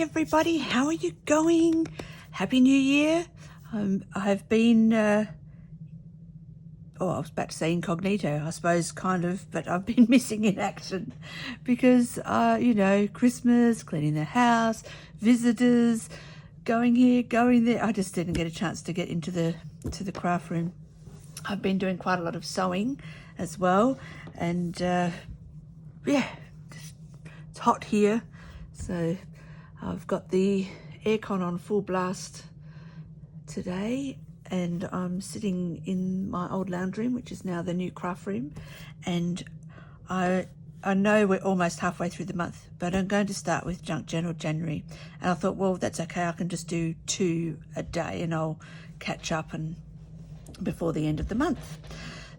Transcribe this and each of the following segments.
everybody, how are you going? Happy New Year. I've been I was about to say incognito, I suppose, kind of, but I've been missing in action because Christmas, cleaning the house, visitors, going here, going there. I just didn't get a chance to get into the craft room. I've been doing quite a lot of sewing as well, and it's hot here, so I've got the aircon on full blast today, and I'm sitting in my old lounge room, which is now the new craft room, and I know we're almost halfway through the month, but I'm going to start with Junk Journal January, and I thought, well, that's okay, I can just do 2 a day and I'll catch up and before the end of the month.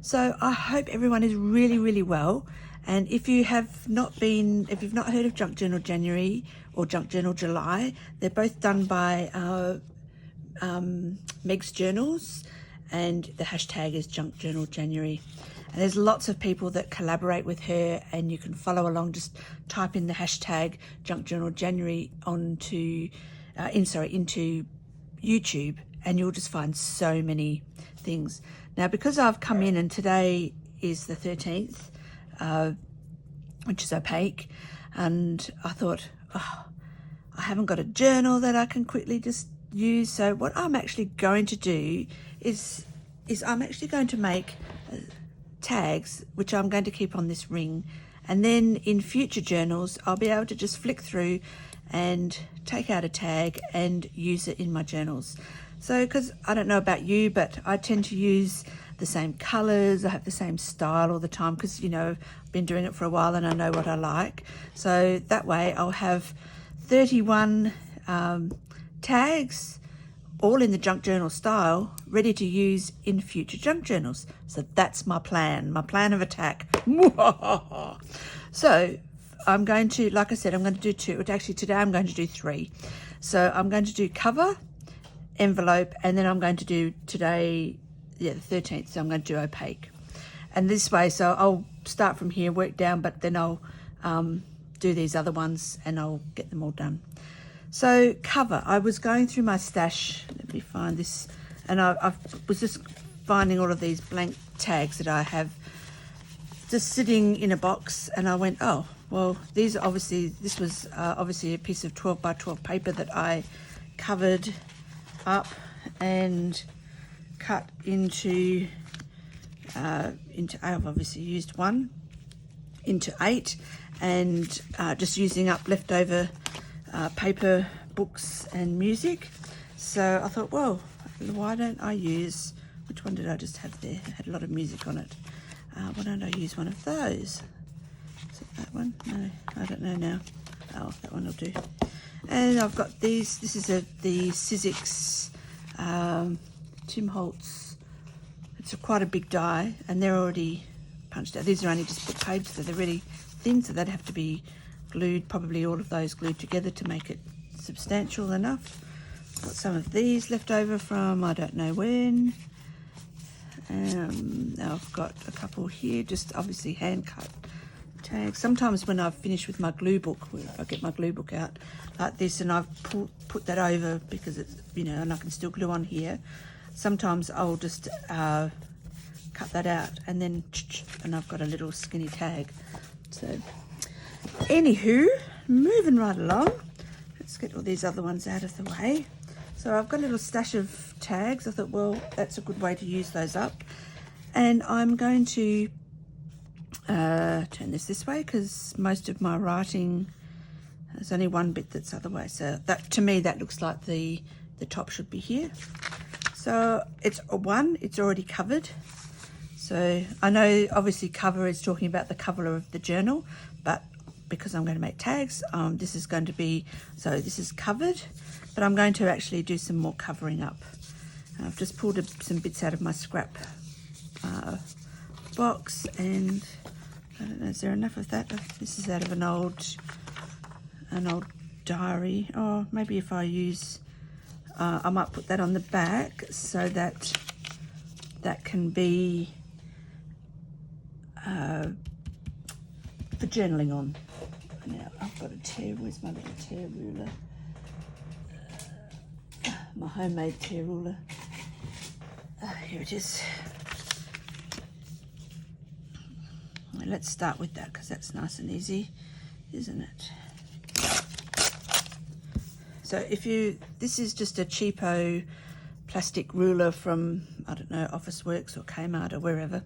So I hope everyone is really, really well. And if you've not heard of Junk Journal January or Junk Journal July, they're both done by Meg's Journals, and the hashtag is Junk Journal January. And there's lots of people that collaborate with her, and you can follow along. Just type in the hashtag Junk Journal January into YouTube, and you'll just find so many things. Now, because I've come in and today is the 13th, which is opaque, and I thought, I haven't got a journal that I can quickly just use. So what I'm actually going to do is I'm actually going to make tags, which I'm going to keep on this ring, and then in future journals I'll be able to just flick through and take out a tag and use it in my journals. So, because I don't know about you, but I tend to use the same colors, I have the same style all the time, because I've been doing it for a while and I know what I like. So that way I'll have 31 tags, all in the junk journal style, ready to use in future junk journals. So that's my plan of attack. So I'm going to, like I said, I'm going to do 2. Actually, today I'm going to do 3. So I'm going to do cover, envelope, and then I'm going to do today, the 13th, so I'm going to do opaque. And this way, so I'll start from here, work down, but then I'll do these other ones and I'll get them all done. So cover, I was going through my stash, let me find this, and I was just finding all of these blank tags that I have just sitting in a box, and I went, oh, well, this was obviously a piece of 12 by 12 paper that I covered up and cut into I've obviously used 1 into 8, and just using up leftover paper, books and music. So I thought, well, why don't I use, which one did I just have there? It had a lot of music on it. Why don't I use one of those? Is it that one? No, I don't know now. Oh, that one will do. And I've got these. This is the Sizzix Tim Holtz. It's quite a big die, and they're already punched out. These are only just book pages, so they're really thin, so they'd have to be glued, probably all of those glued together to make it substantial enough. Got some of these left over from I don't know when. Now I've got a couple here, just obviously hand cut tags. Sometimes when I've finished with my glue book, if I get my glue book out like this and I've put that over because it's, and I can still glue on here, sometimes I'll just cut that out and then I've got a little skinny tag. So anywho, moving right along, let's get all these other ones out of the way. So I've got a little stash of tags. I thought, well, that's a good way to use those up, and I'm going to turn this way because most of my writing, there's only one bit that's other way, so that, to me, that looks like the top should be here. So it's it's already covered. So I know obviously cover is talking about the cover of the journal, but because I'm going to make tags, this is going to be, so this is covered, but I'm going to actually do some more covering up. I've just pulled some bits out of my scrap box, and I don't know, is there enough of that? This is out of an old diary. Oh, maybe if I use, I might put that on the back so that can be for journaling on. Now I've got a tear. Where's my little tear ruler? my homemade tear ruler. Here it is. Well, let's start with that because that's nice and easy, isn't it? So this is just a cheapo plastic ruler from, I don't know, Officeworks or Kmart or wherever.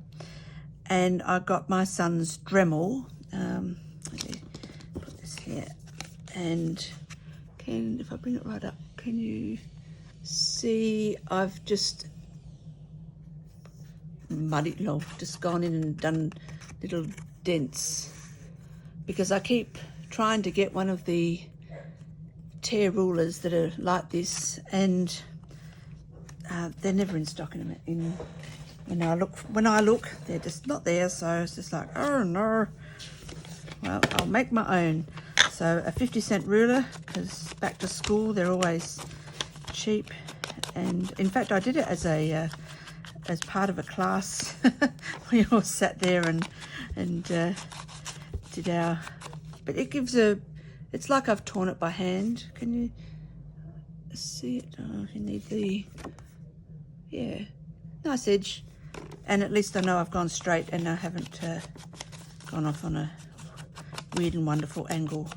And I got my son's Dremel. Let me put this here. And if I bring it right up, can you see I've just just gone in and done little dents because I keep trying to get one of the tear rulers that are like this, and they're never in stock when I look they're just not there. So it's just like, oh no, well, I'll make my own. So a 50-cent ruler, because back to school they're always cheap. And in fact I did it as part of a class. We all sat there and did our, but it gives it's like I've torn it by hand. Can you see it? Oh, you need the, yeah, nice edge. And at least I know I've gone straight and I haven't gone off on a weird and wonderful angle.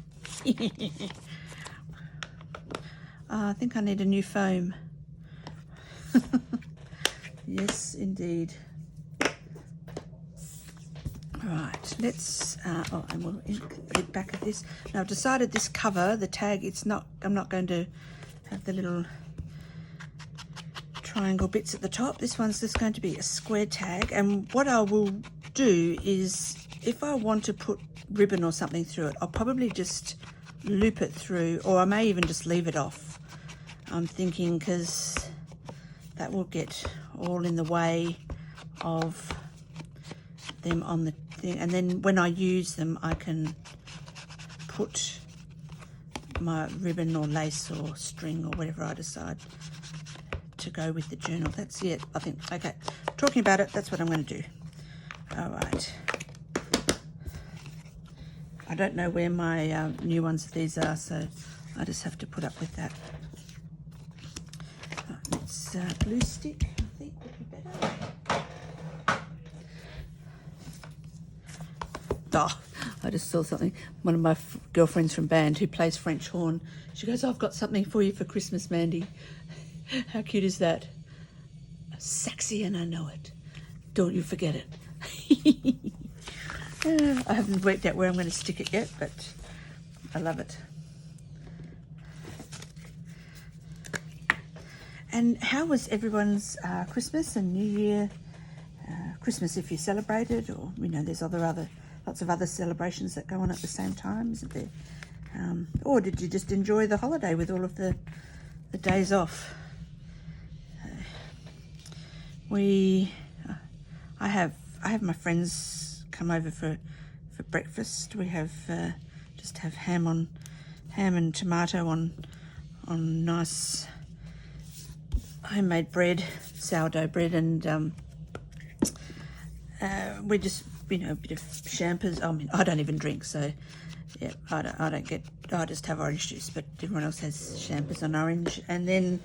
I think I need a new foam. Yes, indeed. Right, let's, and we'll get back at this. Now I've decided this cover, the tag, I'm not going to have the little triangle bits at the top. This one's just going to be a square tag. And what I will do is, if I want to put ribbon or something through it, I'll probably just loop it through, or I may even just leave it off. I'm thinking, because that will get all in the way of them on the thing, and then when I use them I can put my ribbon or lace or string or whatever I decide to go with the journal. That's it, I think. Okay, talking about it, that's what I'm going to do. All right, I don't know where my new ones of these are, so I just have to put up with that. Right, let's glue stick, I think would be better. Oh, I just saw something. One of my girlfriends from band who plays French horn, she goes, I've got something for you for Christmas, Mandy. How cute is that? Sexy, and I know it. Don't you forget it. I haven't worked out where I'm going to stick it yet, but I love it. And how was everyone's Christmas and New Year? Christmas, if you celebrated, or there's lots of other celebrations that go on at the same time, isn't there? Or did you just enjoy the holiday with all of the days off? I have my friends come over for breakfast. We have just have ham and tomato on nice homemade bread, sourdough bread, and we just a bit of champers. I mean, I don't even drink, so yeah, I just have orange juice, but everyone else has champers and orange. And then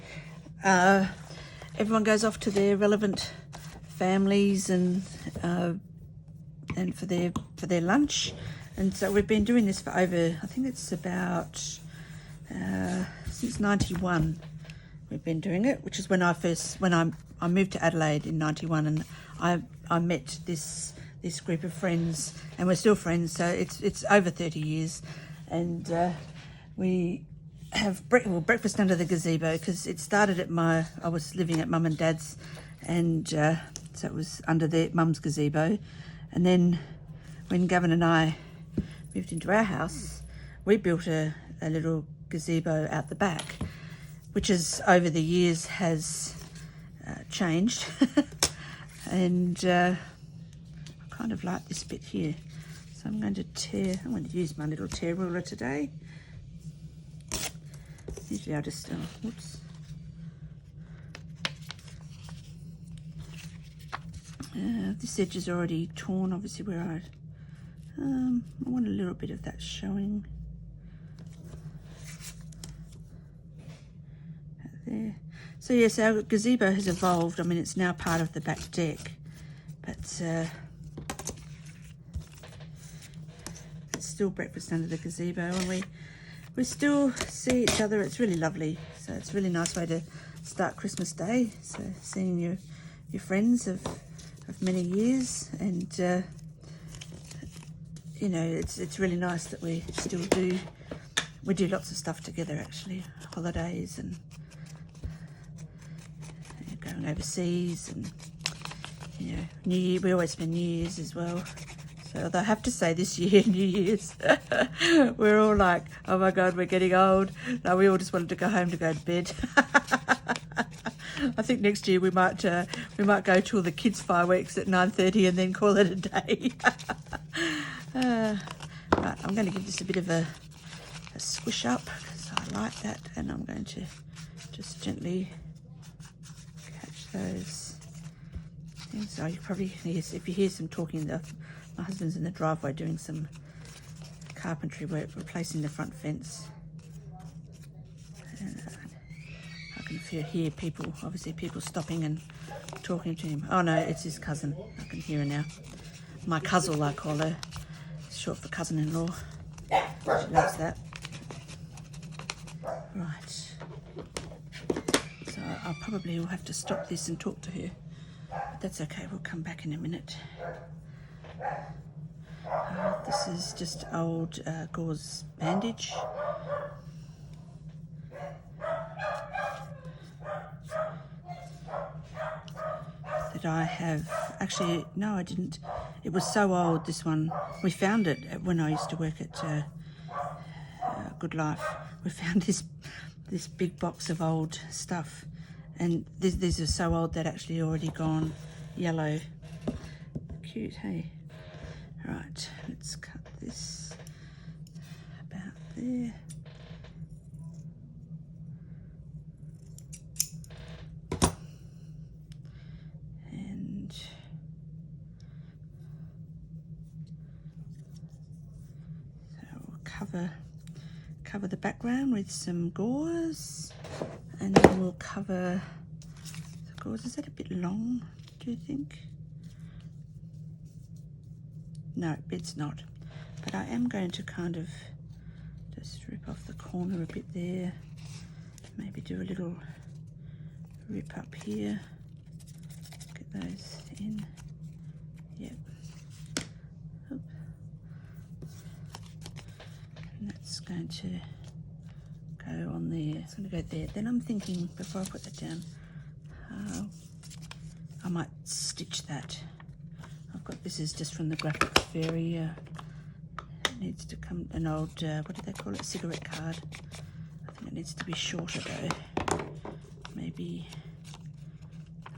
everyone goes off to their relevant families and for their lunch. And so we've been doing this for over, I think it's about since 91 we've been doing it, which is when I moved to Adelaide in 91, and I met this group of friends, and we're still friends, so it's over 30 years. And we have breakfast under the gazebo, because it started I was living at Mum and Dad's, and so it was under their Mum's gazebo. And then when Gavin and I moved into our house, we built a little gazebo out the back, which is over the years has changed. And I kind of like this bit here, so I'm going to use my little tear ruler today. Usually I just whoops. This edge is already torn, obviously, where I want a little bit of that showing there. So yes, our gazebo has evolved. I mean, it's now part of the back deck, but it's still breakfast under the gazebo, and we still see each other. It's really lovely. So it's a really nice way to start Christmas Day. So seeing your friends of many years, and you know, it's really nice that we still do lots of stuff together, actually, holidays and going overseas, and you know, New Year, we always spend New Year's as well. So although I have to say this year, New Year's, we're all like, oh my God, we're getting old. No, we all just wanted to go home to go to bed. I think next year we might go to all the kids' fireworks at 9:30 and then call it a day. Right, I'm going to give this a bit of a squish up because I like that, and I'm going to just gently catch those things. So you probably hear, if you hear some talking, my husband's in the driveway doing some carpentry work, replacing the front fence. And I can hear people, obviously people stopping and talking to him. Oh no, it's his cousin. I can hear her now. My cousin, I call her. It's short for cousin-in-law. She loves that. Right. So I probably will have to stop this and talk to her. But that's okay, we'll come back in a minute. This is just old gauze bandage. That I have, actually, no I didn't. It was so old, this one. We found it when I used to work at Good Life. We found this big box of old stuff, and these are so old that actually already gone yellow. Cute, hey? Right, let's cut this about there. And so we'll cover the background with some gauze, and then we'll cover the gauze. Is that a bit long, do you think? No, it's not. But I am going to kind of just rip off the corner a bit there. Maybe do a little rip up here. Get those in. Yep. Oop. And that's going to go on there. It's going to go there. Then I'm thinking, before I put that down, I might stitch that. This is just from the Graphic Fairy. It needs to come, an old, what do they call it, cigarette card. I think it needs to be shorter though. Maybe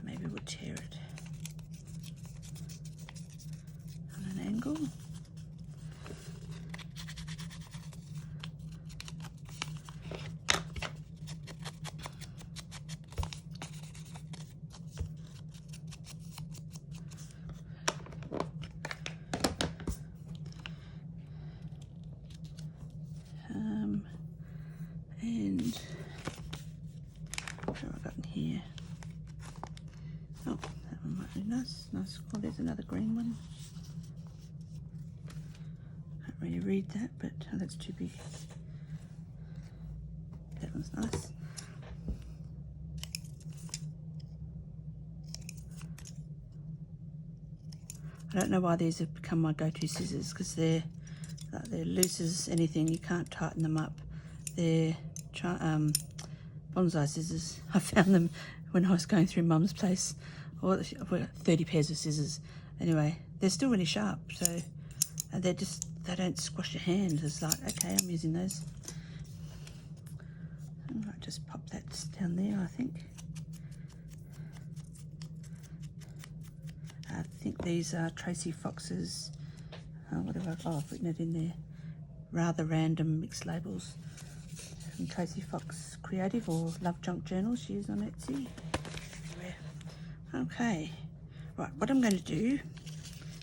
we'll tear it on an angle. And what have I got in here? Oh, that one might be nice. Nice. Oh, there's another green one. Can't really read that, but oh, that's too big. That one's nice. I don't know why these have become my go-to scissors, because they're loose as anything. You can't tighten them up. They're bonsai scissors. I found them when I was going through Mum's place. I've got 30 pairs of scissors. Anyway, they're still really sharp, so they don't squash your hand. It's like, okay, I'm using those. I might just pop that down there, I think. I think these are Tracy Fox's, what have I've written it in there. Rather random mixed labels. From Tracy Fox Creative, or Love Junk Journal. She is on Etsy. Okay, right, what I'm going to do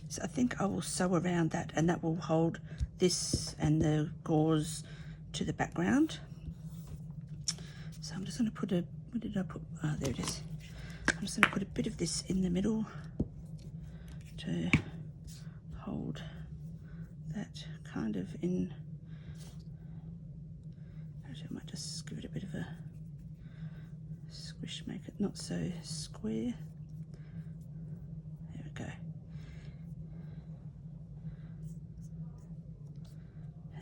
is I think I will sew around that, and that will hold this and the gauze to the background. So I'm just going to put a Where did I put? Ah, there it is. I'm just going to put a bit of this in the middle to hold that kind of in. Actually, I might just give it a bit of a squish, make it not so square. There we go.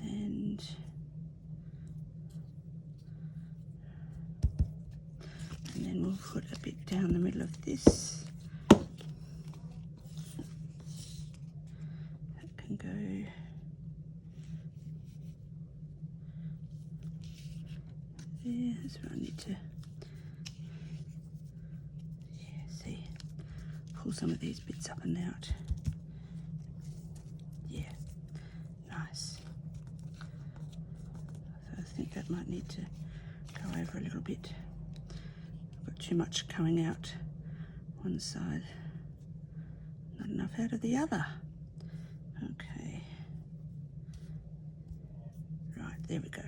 And then we'll put a bit down the middle of this. That can go there. That's where I need to, see, pull some of these bits up and out. Yeah, nice. So I think that might need to go over a little bit. Got too much coming out one side, not enough out of the other. Okay, right, there we go.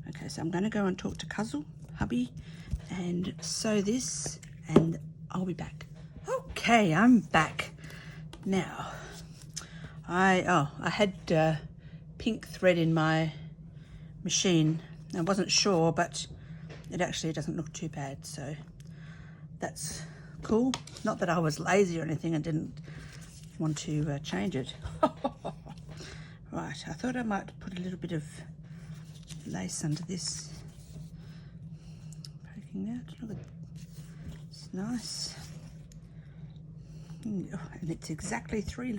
Okay, so I'm going to go and talk to Cuzzle, hubby, and sew this, and I'll be back. Okay, I'm back. Now, I had pink thread in my machine. I wasn't sure, but it actually doesn't look too bad, so that's cool. Not that I was lazy or anything and didn't want to change it. Right, I thought I might put a little bit of lace under this. Poking out, look at, it's nice. And it's exactly three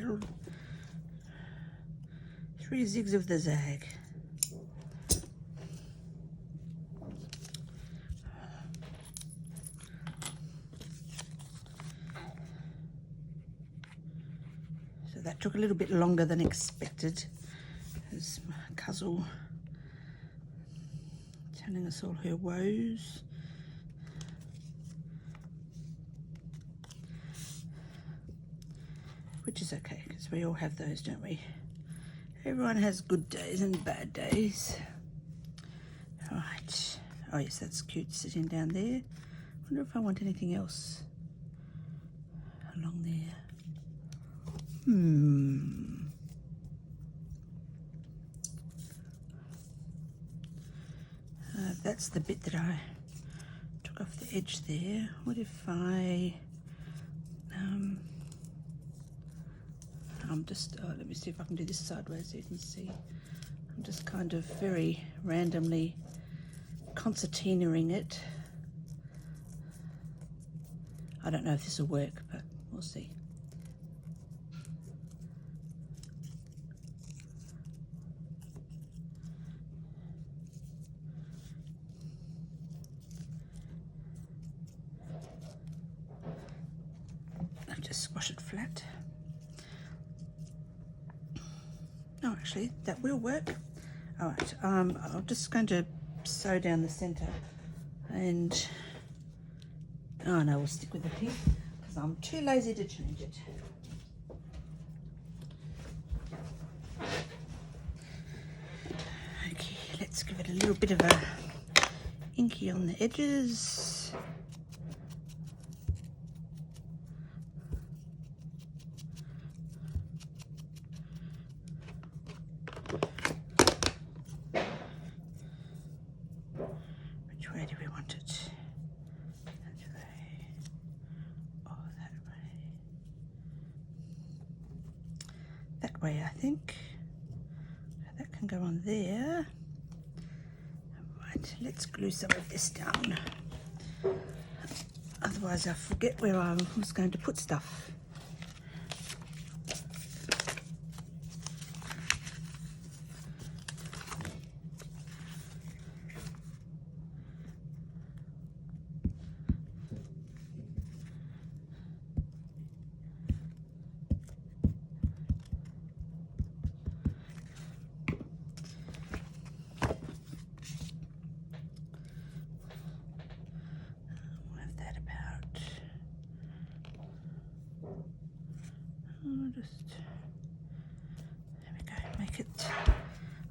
zigs of the zag. So that took a little bit longer than expected, as my Cuzzle telling us all her woes. Which is okay, because we all have those, don't we? Everyone has good days and bad days. All right. Oh yes, that's cute sitting down there. Wonder if I want anything else along there. That's the bit that I took off the edge there. What if I I'm just, let me see if I can do this sideways so you can see. I'm just kind of very randomly concertinaing it. I don't know if this will work, but we'll see. I'll just squash it flat. Oh, actually, that will work. All right, I'm just going to sew down the center, and oh no, we'll stick with the pink because I'm too lazy to change it. Okay, let's give it a little bit of a inky on the edges. Where do we want it? That way. Oh, that way. That way, I think. That can go on there. Right, let's glue some of this down. Otherwise, I forget where I was going to put stuff.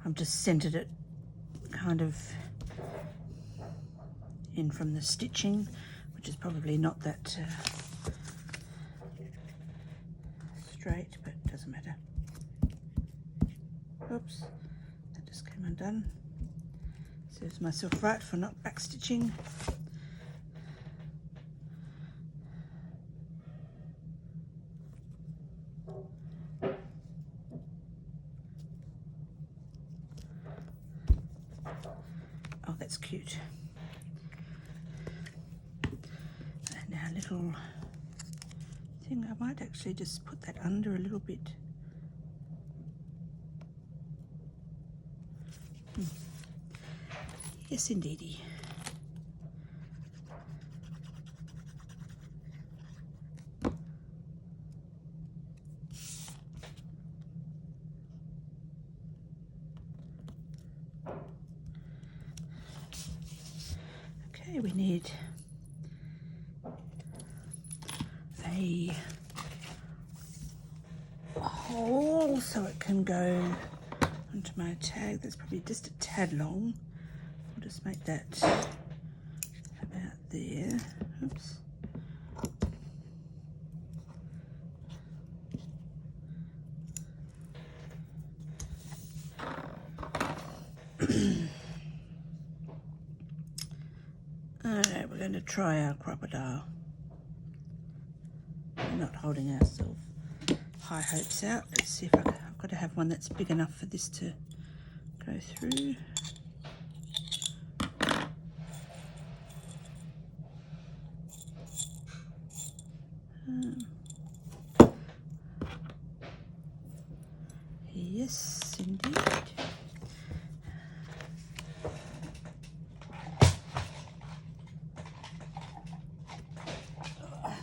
I've just centered it kind of in from the stitching, which is probably not that straight, but it doesn't matter. Oops, that just came undone. Serves myself right for not back stitching. Oh, that's cute. And our little thing, I might actually just put that under a little bit. Yes, indeedy. Okay, we need a hole so it can go onto my tag. That's probably just a tad long. I'll just make that about there. Oops. Alright, we're going to try our crocodile. We're not holding ourselves high hopes out. Let's see if I've got to have one that's big enough for this to go through. Yes, indeed.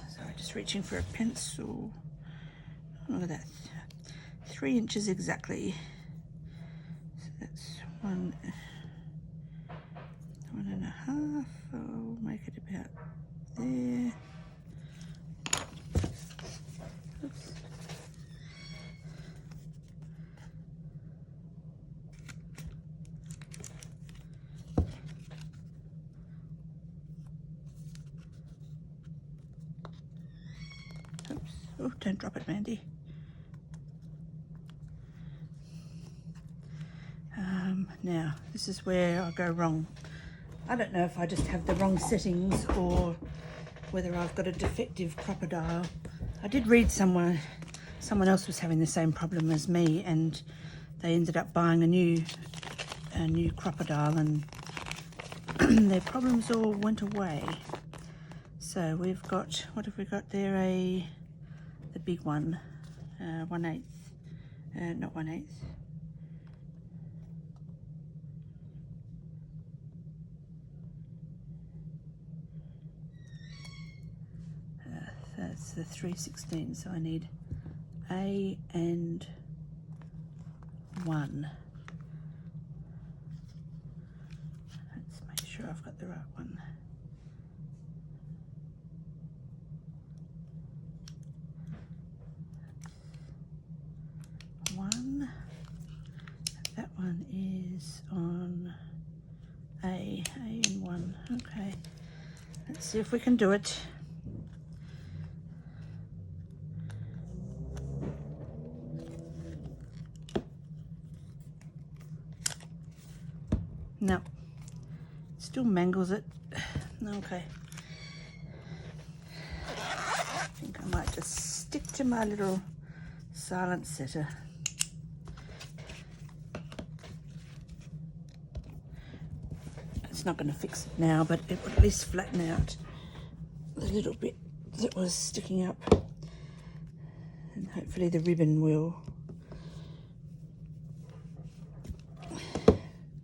Sorry, just reaching for a pencil. Look at that. 3 inches exactly. So that's 1.5. I'll make it about there. Oops. Oops. Oh, don't drop it, Mandy. Now, this is where I go wrong. I don't know if I just have the wrong settings or whether I've got a defective crocodile. I did read someone else was having the same problem as me, and they ended up buying a new crocodile, and their problems all went away. So we've got, what have we got there? The big one, 1/8, not 1/8. That's the 3/16, so I need A and 1. Let's make sure I've got the right one. That one is on A and 1. Okay, let's see if we can do it. No, still mangles it. Okay, I think I might just stick to my little silent setter. It's not going to fix it now, but it would at least flatten out the little bit that was sticking up, and hopefully the ribbon will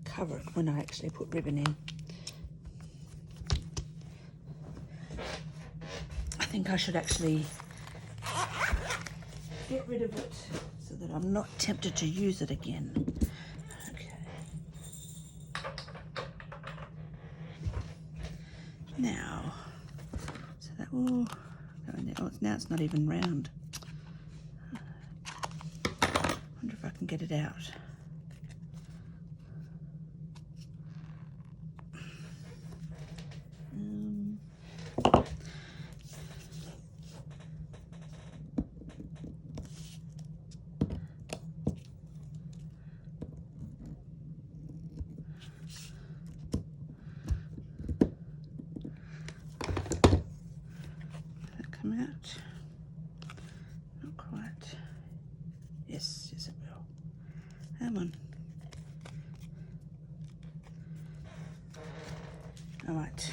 cover it when I actually put ribbon in. I think I should actually get rid of it so that I'm not tempted to use it again. Okay. Now, so that will go in there. Oh, now it's not even round. Wonder if I can get it out. out? Not quite. Yes, yes it will. Come on. All right.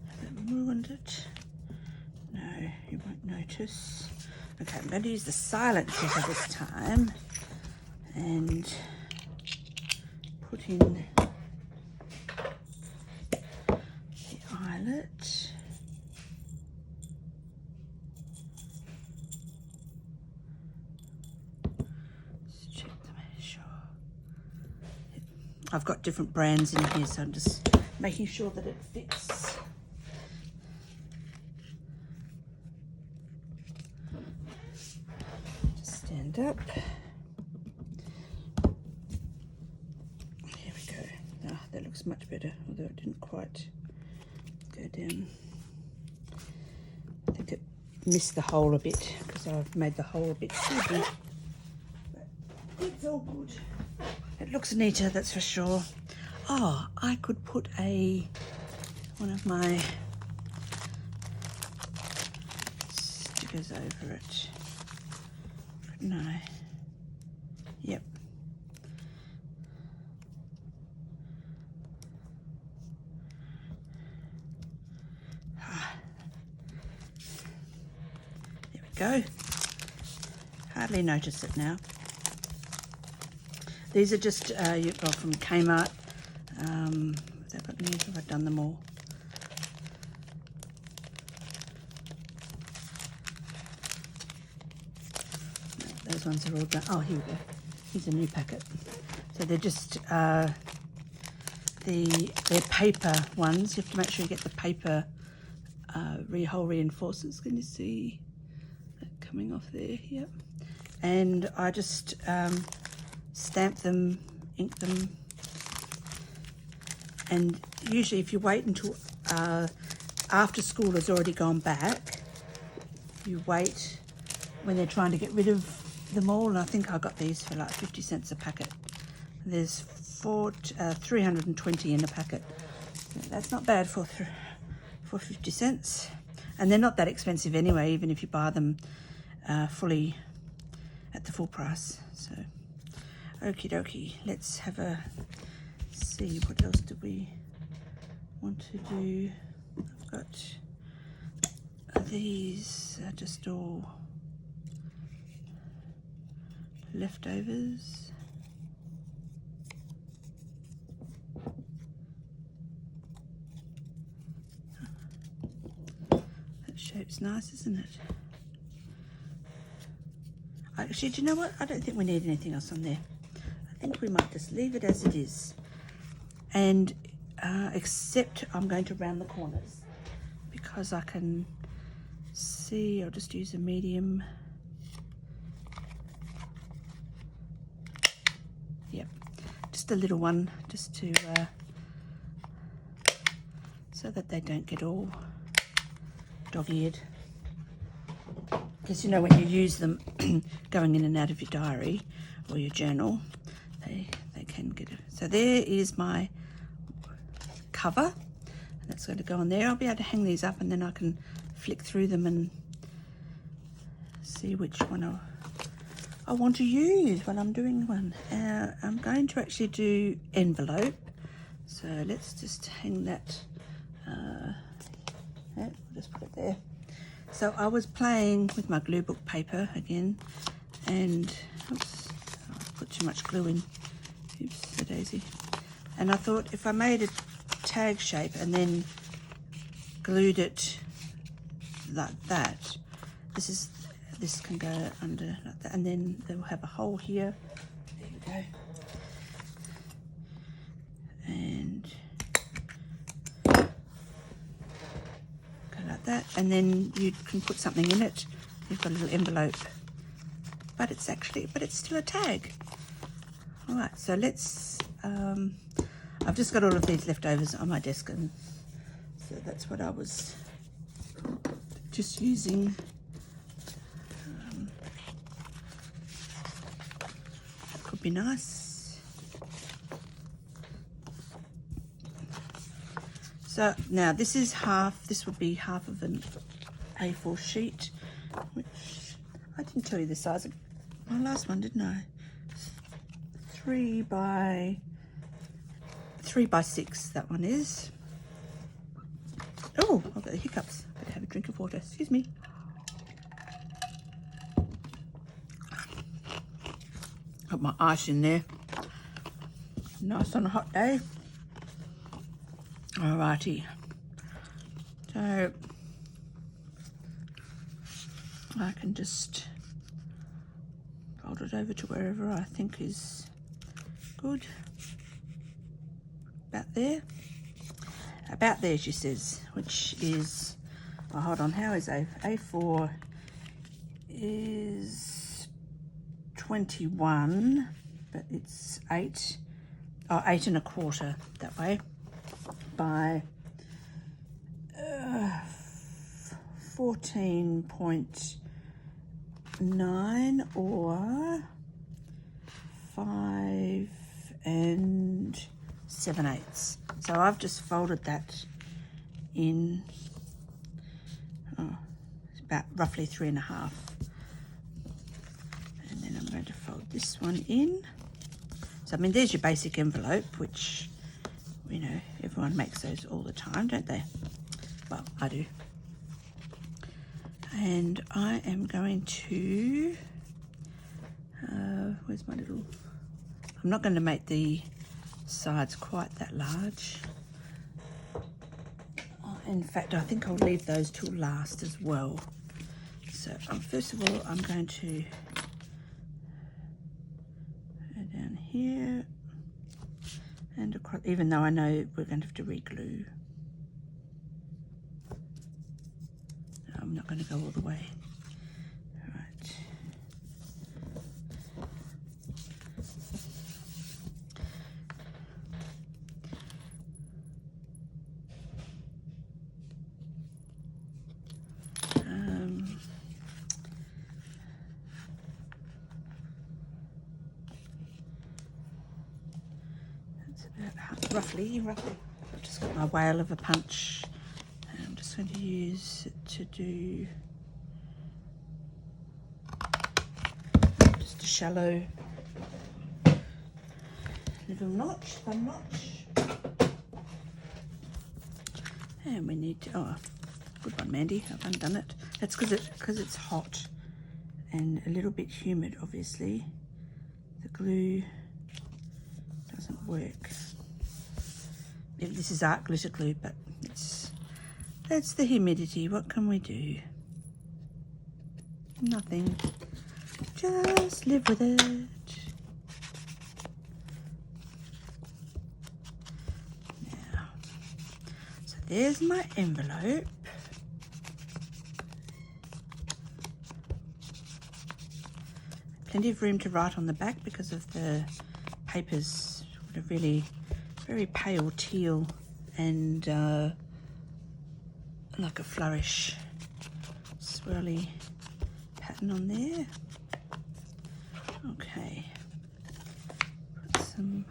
Have I ruined it? No, you won't notice. Okay, I'm going to use the silent zipper this time and put in the eyelet. Let's check to make sure. I've got different brands in here, so I'm just making sure that it fits. Just stand up. Here we go. Ah, that looks much better, although it didn't quite go down. I think it missed the hole a bit because I've made the hole a bit too big. But it's all good. It looks neater, that's for sure. Oh, I could put one of my stickers over it, couldn't I? Yep. There we go. Hardly notice it now. These are just from Kmart. Have I got any? Have I done them all? No, those ones are all done. Oh, here we go. Here's a new packet. So they're just they're paper ones. You have to make sure you get the paper hole reinforcers. Can you see that coming off there? Yep. And I just stamp them, ink them, and usually if you wait until after school has already gone back, you wait when they're trying to get rid of them all. And I think I got these for like 50 cents a packet. There's 320 in a packet. That's not bad for 50 cents. And they're not that expensive anyway, even if you buy them fully at the full price. So, okie dokie, let's have a see. What else do we want to do? I've got these are just all leftovers. That shape's nice, isn't it? Actually, do you know what? I don't think we need anything else on there. I think we might just leave it as it is. And except I'm going to round the corners because I can see. I'll just use a medium. Yep, just a little one, just to so that they don't get all dog-eared. Because you know, when you use them going in and out of your diary or your journal, they can get it. So there is my cover, and that's going to go on there. I'll be able to hang these up, and then I can flick through them and see which one I want to use when I'm doing one. I'm going to actually do envelope, so let's just hang that. Yeah, I'll just put it there. So I was playing with my glue book paper again, and oops, I put too much glue in. Oops, the daisy. And I thought if I made a tag shape and then glued it like that, this can go under like that, and then they will have a hole here. There we go. And like that, and then you can put something in it. You've got a little envelope, but it's still a tag. All right, so let's I've just got all of these leftovers on my desk, and so that's what I was just using. That could be nice. So now this is half, this would be half of A4 sheet, which I didn't tell you the size of my last one, didn't I? 3 by 6, that one is. Oh, I've got the hiccups. Better have a drink of water. Excuse me. Got my ice in there. Nice on a hot day. Alrighty. So I can just fold it over to wherever I think is good. About there, she says, which is, oh, hold on, how is A4 is 21, but it's 8 1/4 that way, by 14.9 or 5 7/8. So I've just folded that in about roughly 3.5, and then I'm going to fold this one in. So I mean, there's your basic envelope, which, you know, everyone makes those all the time, don't they? Well, I do. And I am going to, where's my little, I'm not going to make the sides quite that large. In fact, I think I'll leave those till last as well. So first of all, I'm going to go down here and across, even though I know we're going to have to re-glue. No, I'm not going to go all the way. All right. Roughly. I've just got my whale of a punch, and I'm just going to use it to do just a shallow little notch, thumb notch. And we need to, oh, good one, Mandy, I've undone it. That's because it's hot and a little bit humid, obviously. The glue doesn't work. This is art glitter glue, but that's the humidity. What can we do? Nothing. Just live with it. Now, so there's my envelope. Plenty of room to write on the back because of the papers would have really very pale teal and like a flourish swirly pattern on there. Okay, put some,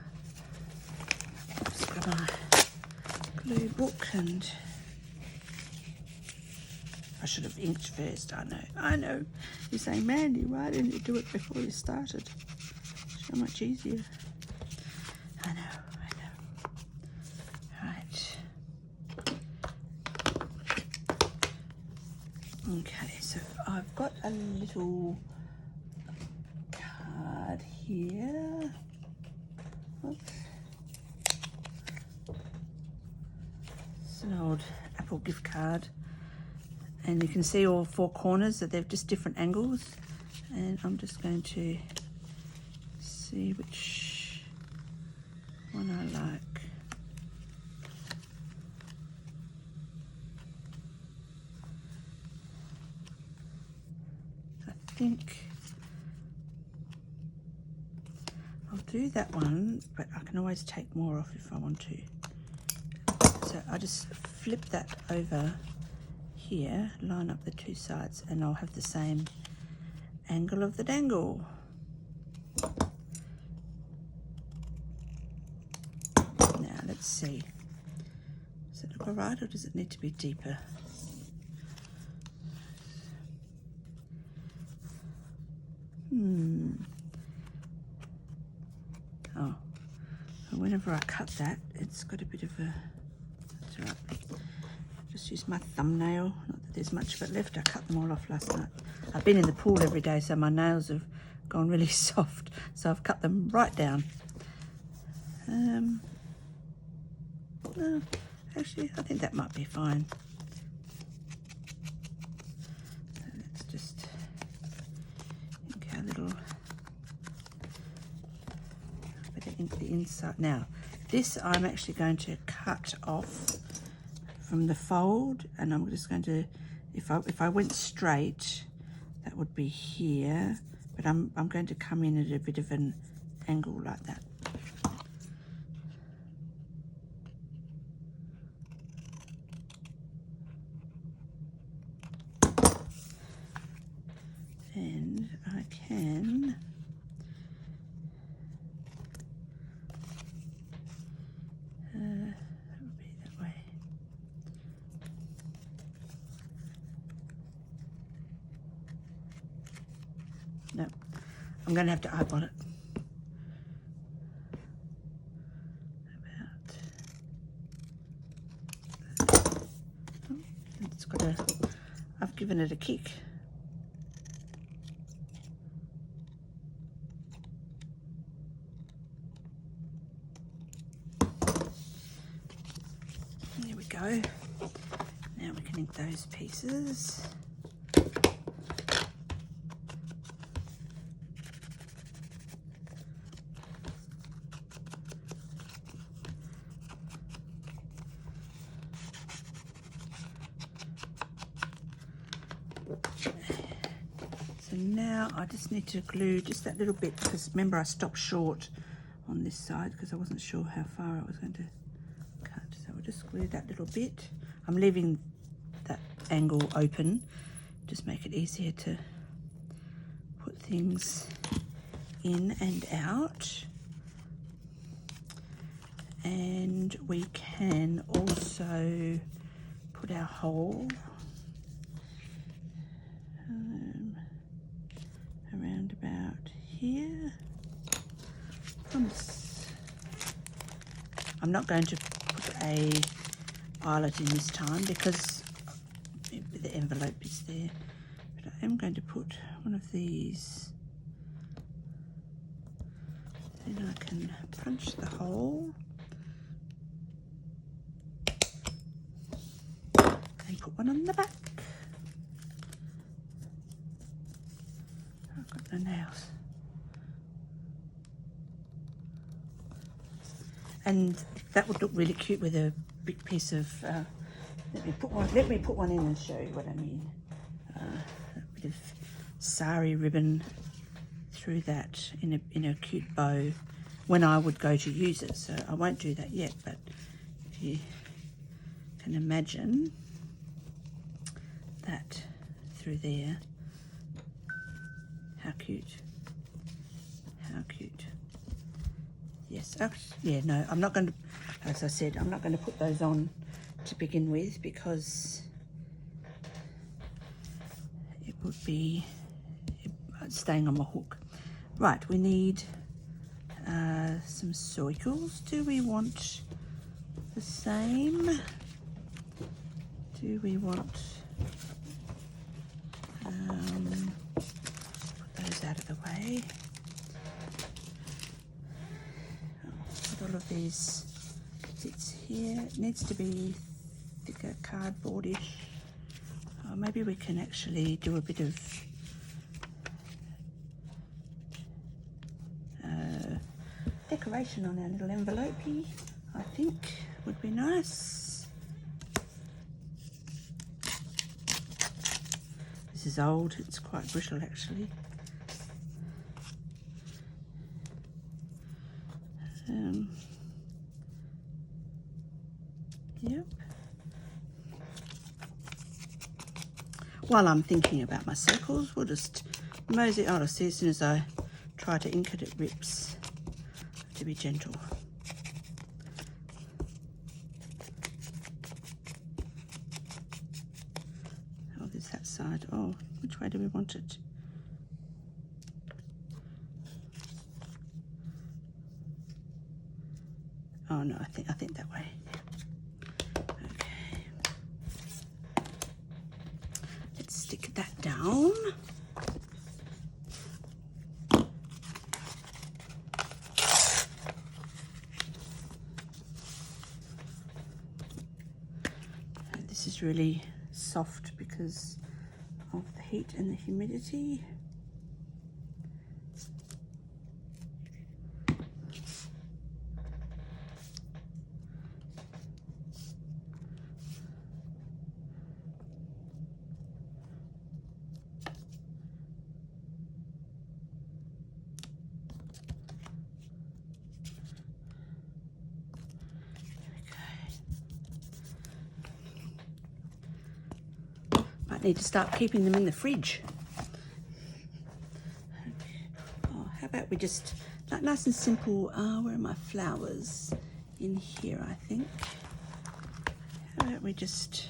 just got my glue book, and I should have inked first. I know. You're saying, Mandy, why didn't you do it before you started? So much easier. I know. Okay, so I've got a little card here. Oops. It's an old Apple gift card. And you can see all 4 corners that they're just different angles. And I'm just going to see which one I like. I think I'll do that one, but I can always take more off if I want to. So I just flip that over here, line up the 2 sides, and I'll have the same angle of the dangle. Now let's see. Does it look alright, or does it need to be deeper? Oh, whenever I cut that, it's got a bit of a, that's all right. Just use my thumbnail, not that there's much of it left. I cut them all off last night. I've been in the pool every day, so my nails have gone really soft, so I've cut them right down. Actually, I think that might be fine. So let's just ink our little bit of ink the inside. Now, this I'm actually going to cut off from the fold, and I'm just going to, if I went straight, that would be here, but I'm going to come in at a bit of an angle like that. And I can that would be that way. No, I'm going to have to eyeball it. It's got a, I've given it a kick. There we go. Now we can ink those pieces. So now I just need to glue just that little bit, because remember I stopped short on this side because I wasn't sure how far I was going to cut. So we'll just glue that little bit. I'm leaving that angle open, just make it easier to put things in and out. And we can also put our hole around about here. I'm not going to put a eyelet in this time because the envelope is there, but I am going to put one of these. Then I can punch the hole and put one on the back. I've got no nails. And that would look really cute with a big piece of, let me put one in and show you what I mean. A bit of sari ribbon through that in a cute bow when I would go to use it. So I won't do that yet, but if you can imagine that through there, how cute, how cute. Yes, oh, yeah, no, I'm not going to, as I said, I'm not going to put those on to begin with because it would be staying on my hook. Right, we need some circles. Do we want the same? Do we want, put those out of the way. All of these bits here. It needs to be thicker cardboardish. Maybe we can actually do a bit of decoration on our little envelope-y, I think would be nice. This is old, it's quite brittle actually. Yep. While I'm thinking about my circles, we'll just mosey. Oh, see, as soon as I try to ink it, it rips. Have to be gentle. Oh, there's that side. Oh, which way do we want it? Oh no, I think that way. Okay. Let's stick that down. And this is really soft because of the heat and the humidity. Might need to start keeping them in the fridge. Oh, how about we just, like nice and simple, where are my flowers? In here, I think. How about we just,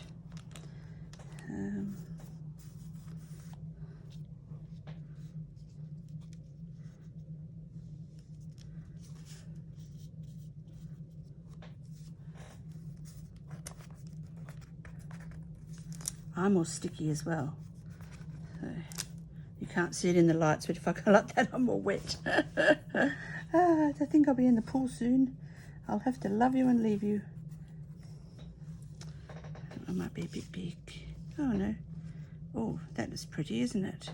I'm all sticky as well. So you can't see it in the lights, but if I go like that, I'm all wet. I think I'll be in the pool soon. I'll have to love you and leave you. I might be a bit big. Oh no. Oh, that is pretty, isn't it?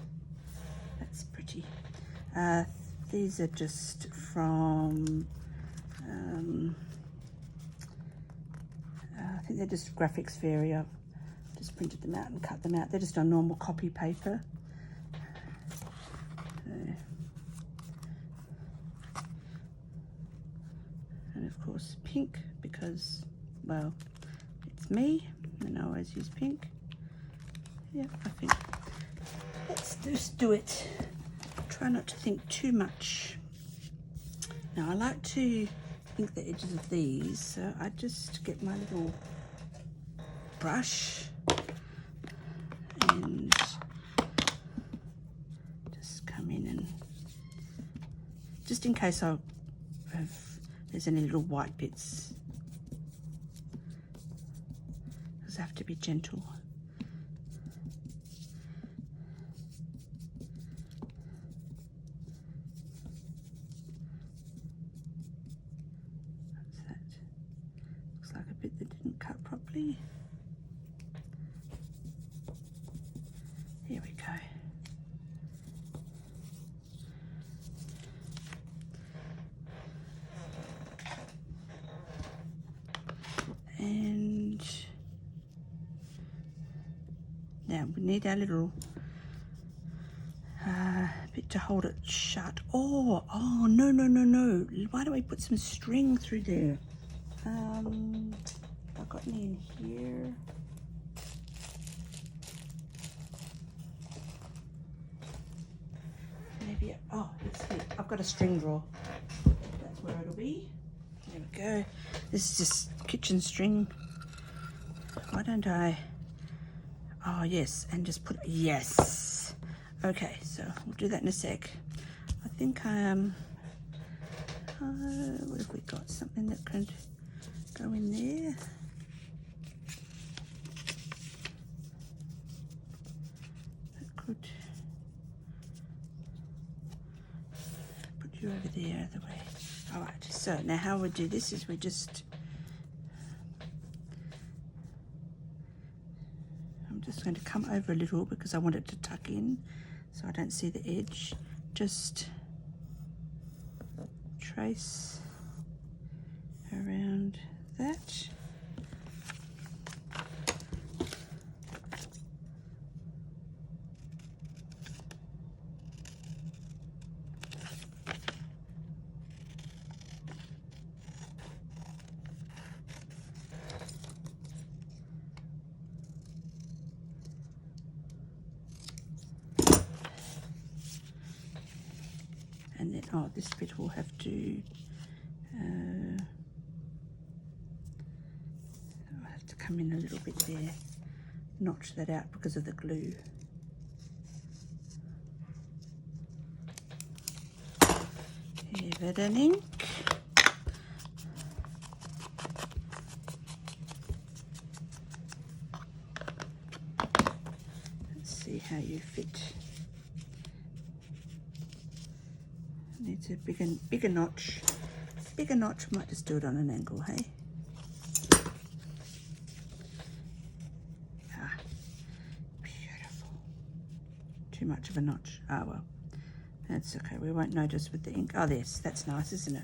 That's pretty. These are just from, I think they're just Graphics Fairy. I've just printed them out and cut them out. They're just on normal copy paper. And of course pink, because, well, it's me and I always use pink. Yeah, I think let's just do it. Try not to think too much. Now I like to ink the edges of these, so I just get my little brush and just come in, and just in case there's any little white bits, because I have to be gentle. What's that? Looks like a bit that didn't cut properly. Here we go. And now we need our little bit to hold it shut. Oh, no. Why don't we put some string through there? I've got any in here. Maybe, oh, it's here. I've got a string drawer. That's where it'll be. There we go. This is just kitchen string. Why don't I? Oh, yes, and just put, yes. Okay, so we'll do that in a sec. I think I am, what have we got? Something that could go in there. That could put you over there, the way. All right, so now how we do this is we just, I'm just going to come over a little because I want it to tuck in so I don't see the edge. Just trace around that. And then, oh, this bit will have to, I'll have to come in a little bit there, notch that out because of the glue. Give it an ink. how you fit. Needs a bigger notch. Bigger notch, might just do it on an angle, hey? Ah, beautiful. Too much of a notch. Ah, well, that's okay. We won't notice with the ink. Oh, yes, that's nice, isn't it?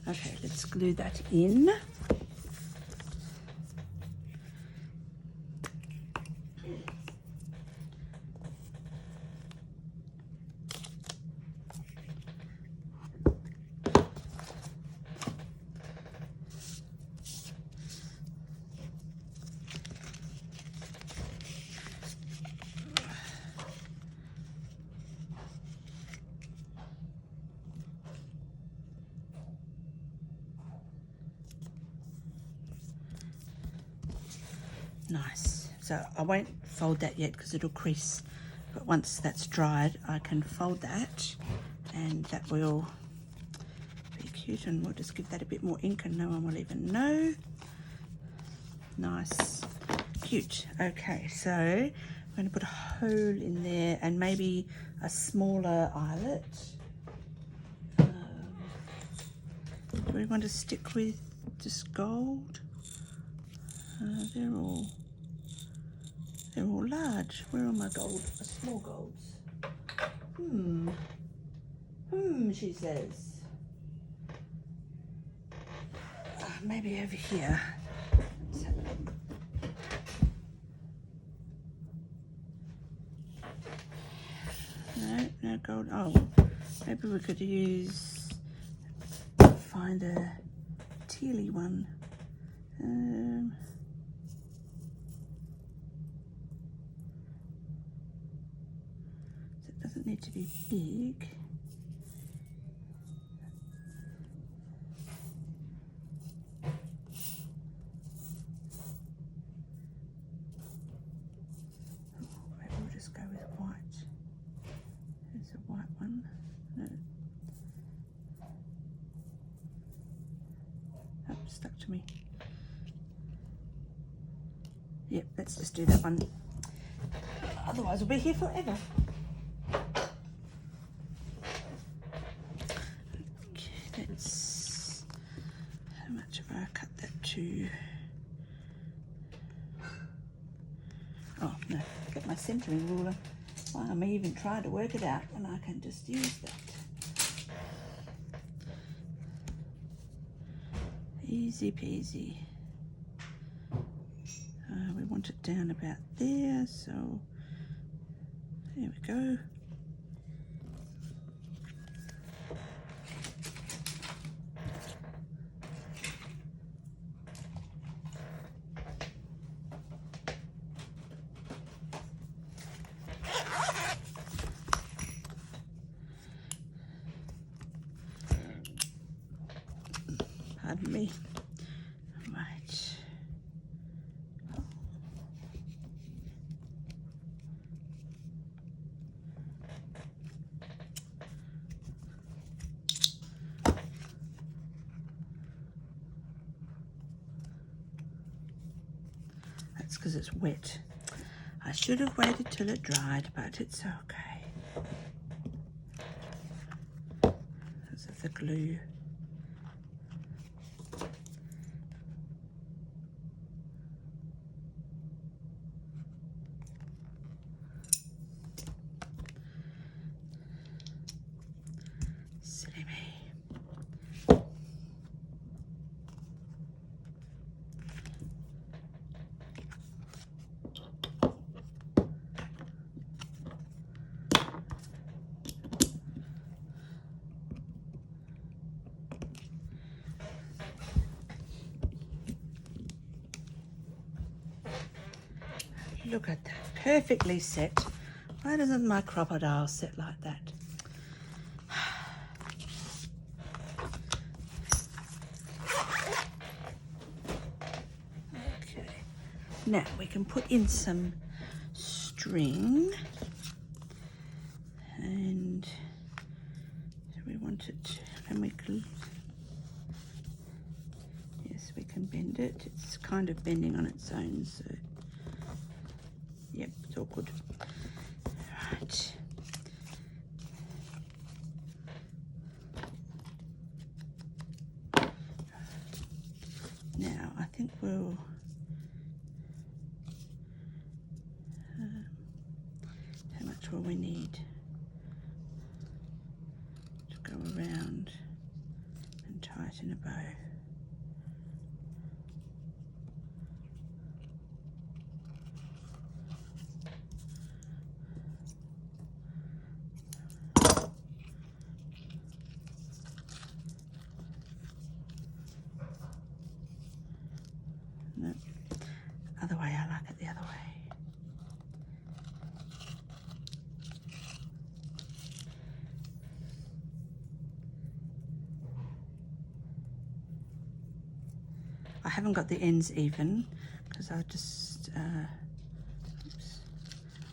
Okay, let's glue that in. Nice. So I won't fold that yet because it'll crease, but once that's dried I can fold that and that will be cute, and we'll just give that a bit more ink and no one will even know. Nice, cute. Okay, so I'm going to put a hole in there and maybe a smaller eyelet. Do we want to stick with just gold? They're all large. Where are my gold? Small golds. She says. Maybe over here. Let's have a look. No gold. Oh, maybe we could find a tealy one. It doesn't need to be big. Maybe we'll just go with white. There's a white one. No. Oh, stuck to me. Yep, let's just do that one. Otherwise we'll be here forever. Okay, let's... How much have I cut that to? Oh, no, get my centering ruler. Why am I even trying to work it out when I can just use that? Easy peasy. We want it down about there, so there we go. Pardon me. Right. That's because it's wet. I should have waited till it dried, but it's okay. Because of the glue. Silly me. Look at that, perfectly set. Why doesn't my crocodile set like that? Okay, now we can put in some string, and we want it, and we can, yes, we can bend it. It's kind of bending on its own, so yep, it's all good. Now I think we'll how much will we need to go around and tie it in a bow? No, other way, I like it the other way. I haven't got the ends even because I just, oops,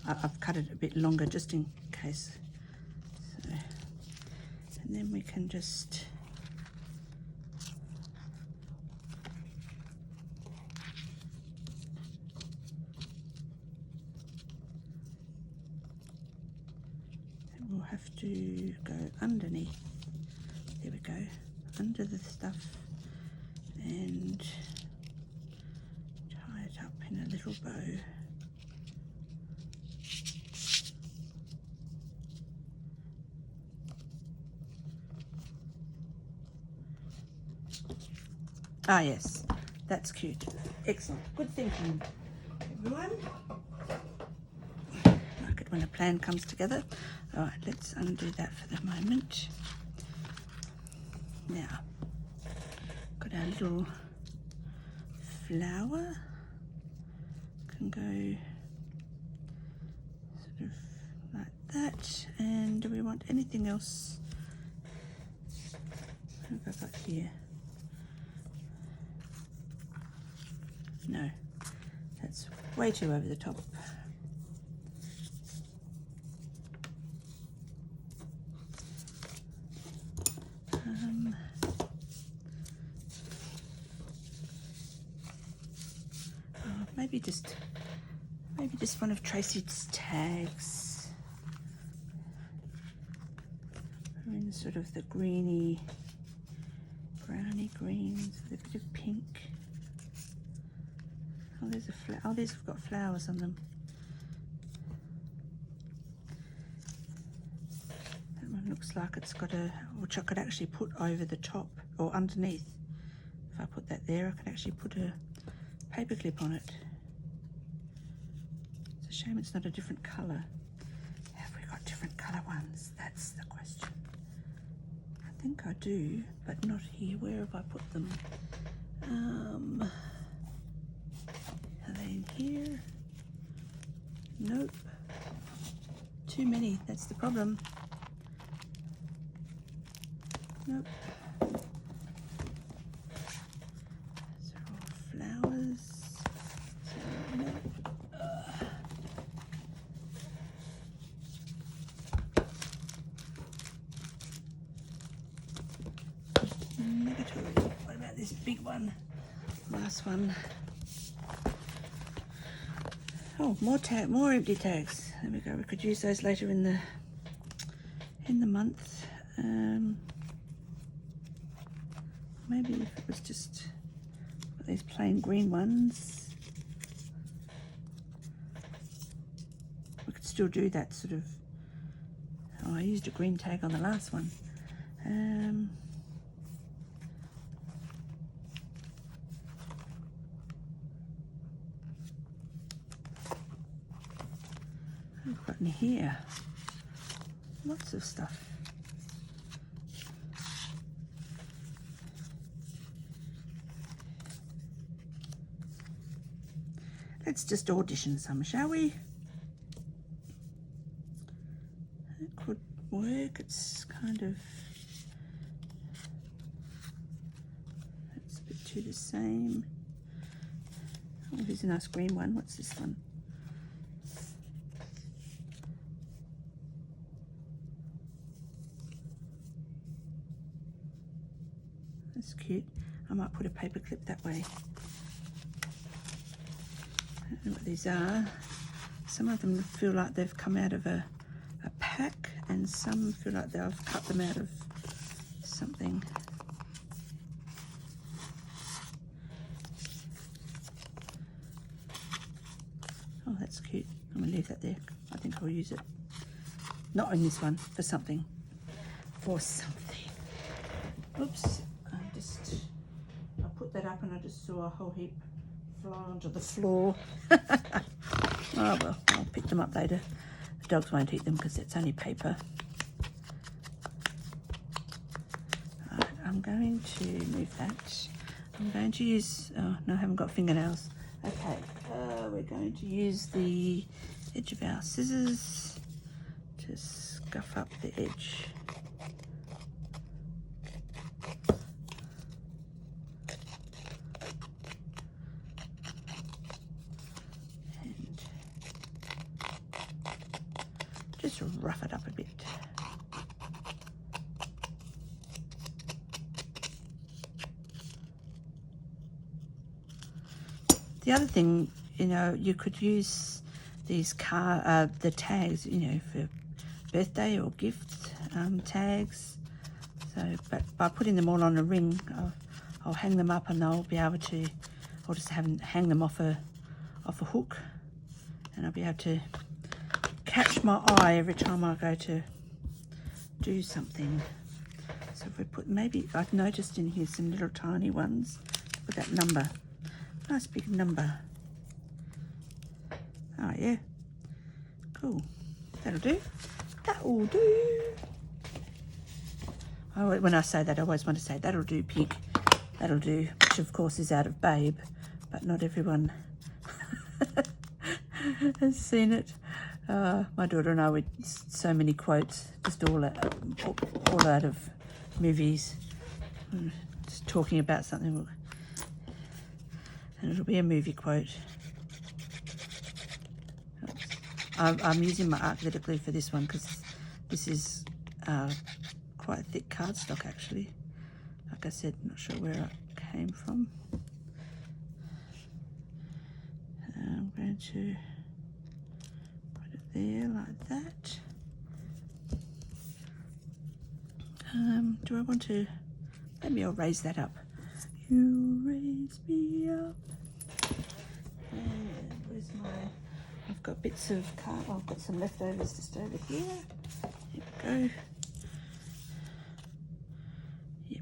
I've cut it a bit longer just in case. So, and then we can just we'll have to go underneath. There we go, under the stuff, and tie it up in a little bow. Ah yes, that's cute. Excellent. Good thinking, everyone. Like it when a plan comes together. All right, let's undo that for the moment. Now, got our little flower. Can go sort of like that. And do we want anything else? What have I got here? No, that's way too over the top. Maybe just one of Tracy's tags. We're in sort of the greeny, browny greens with a bit of pink. Oh, there's a flower. Oh, these have got flowers on them. That one looks like it's got a, which I could actually put over the top or underneath. If I put that there, I could actually put a paper clip on it. It's a shame it's not a different colour. Have we got different colour ones? That's the question. I think I do, but not here. Where have I put them? Are they in here? Nope. Too many, that's the problem. Nope. Those are all flowers. So, nope. Negatory. What about this big one? Last one. Oh, more empty tags. There we go. We could use those later in the month. Maybe if it was just these plain green ones, we could still do that sort of. Oh, I used a green tag on the last one. I've got in here lots of stuff. Let's just audition some, shall we? It could work. It's kind of, it's a bit too the same. Oh, here's a nice green one. What's this one? That's cute. I might put a paper clip that way. I don't know what these are. Some of them feel like they've come out of a a pack, and some feel like I've cut them out of something. Oh, that's cute. I'm gonna leave that there. I think I'll use it. Not on this one, for something. For something. Oops. I put that up and I just saw a whole heap fly onto the floor. Oh well, I'll pick them up later. The dogs won't eat them because it's only paper. Right, I'm going to move that. I'm going to use, oh no, I haven't got fingernails. Okay, we're going to use the edge of our scissors to scuff up the edge. And just rough it up a bit. The other thing, you know, you could use these the tags, you know, for birthday or gift tags. So, but by putting them all on a ring, I'll hang them up, and I'll be able to. I'll just hang them off a hook, and I'll be able to catch my eye every time I go to do something. So if we put, maybe I've noticed in here some little tiny ones. Put that number. Nice big number. Oh yeah, cool. That'll do. That'll do. When I say that, I always want to say that'll do, pig. That'll do, which of course is out of Babe, but not everyone has seen it. My daughter and I with so many quotes, just all out of movies. Just talking about something. And it'll be a movie quote. I'm using my art glitter glue for this one because this is quite a thick cardstock actually. Like I said, not sure where it came from. I'm going to put it there like that. Do I want to, maybe I'll raise that up. You raise me up. And where's my, I've got bits of card, I've got some leftovers just over here. Here we go. Yep.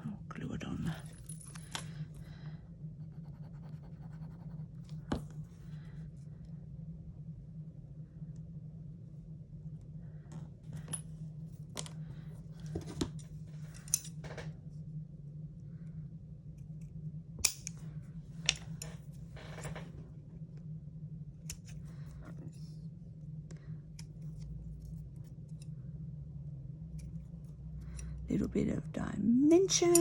I'll glue it on. Little bit of dimension.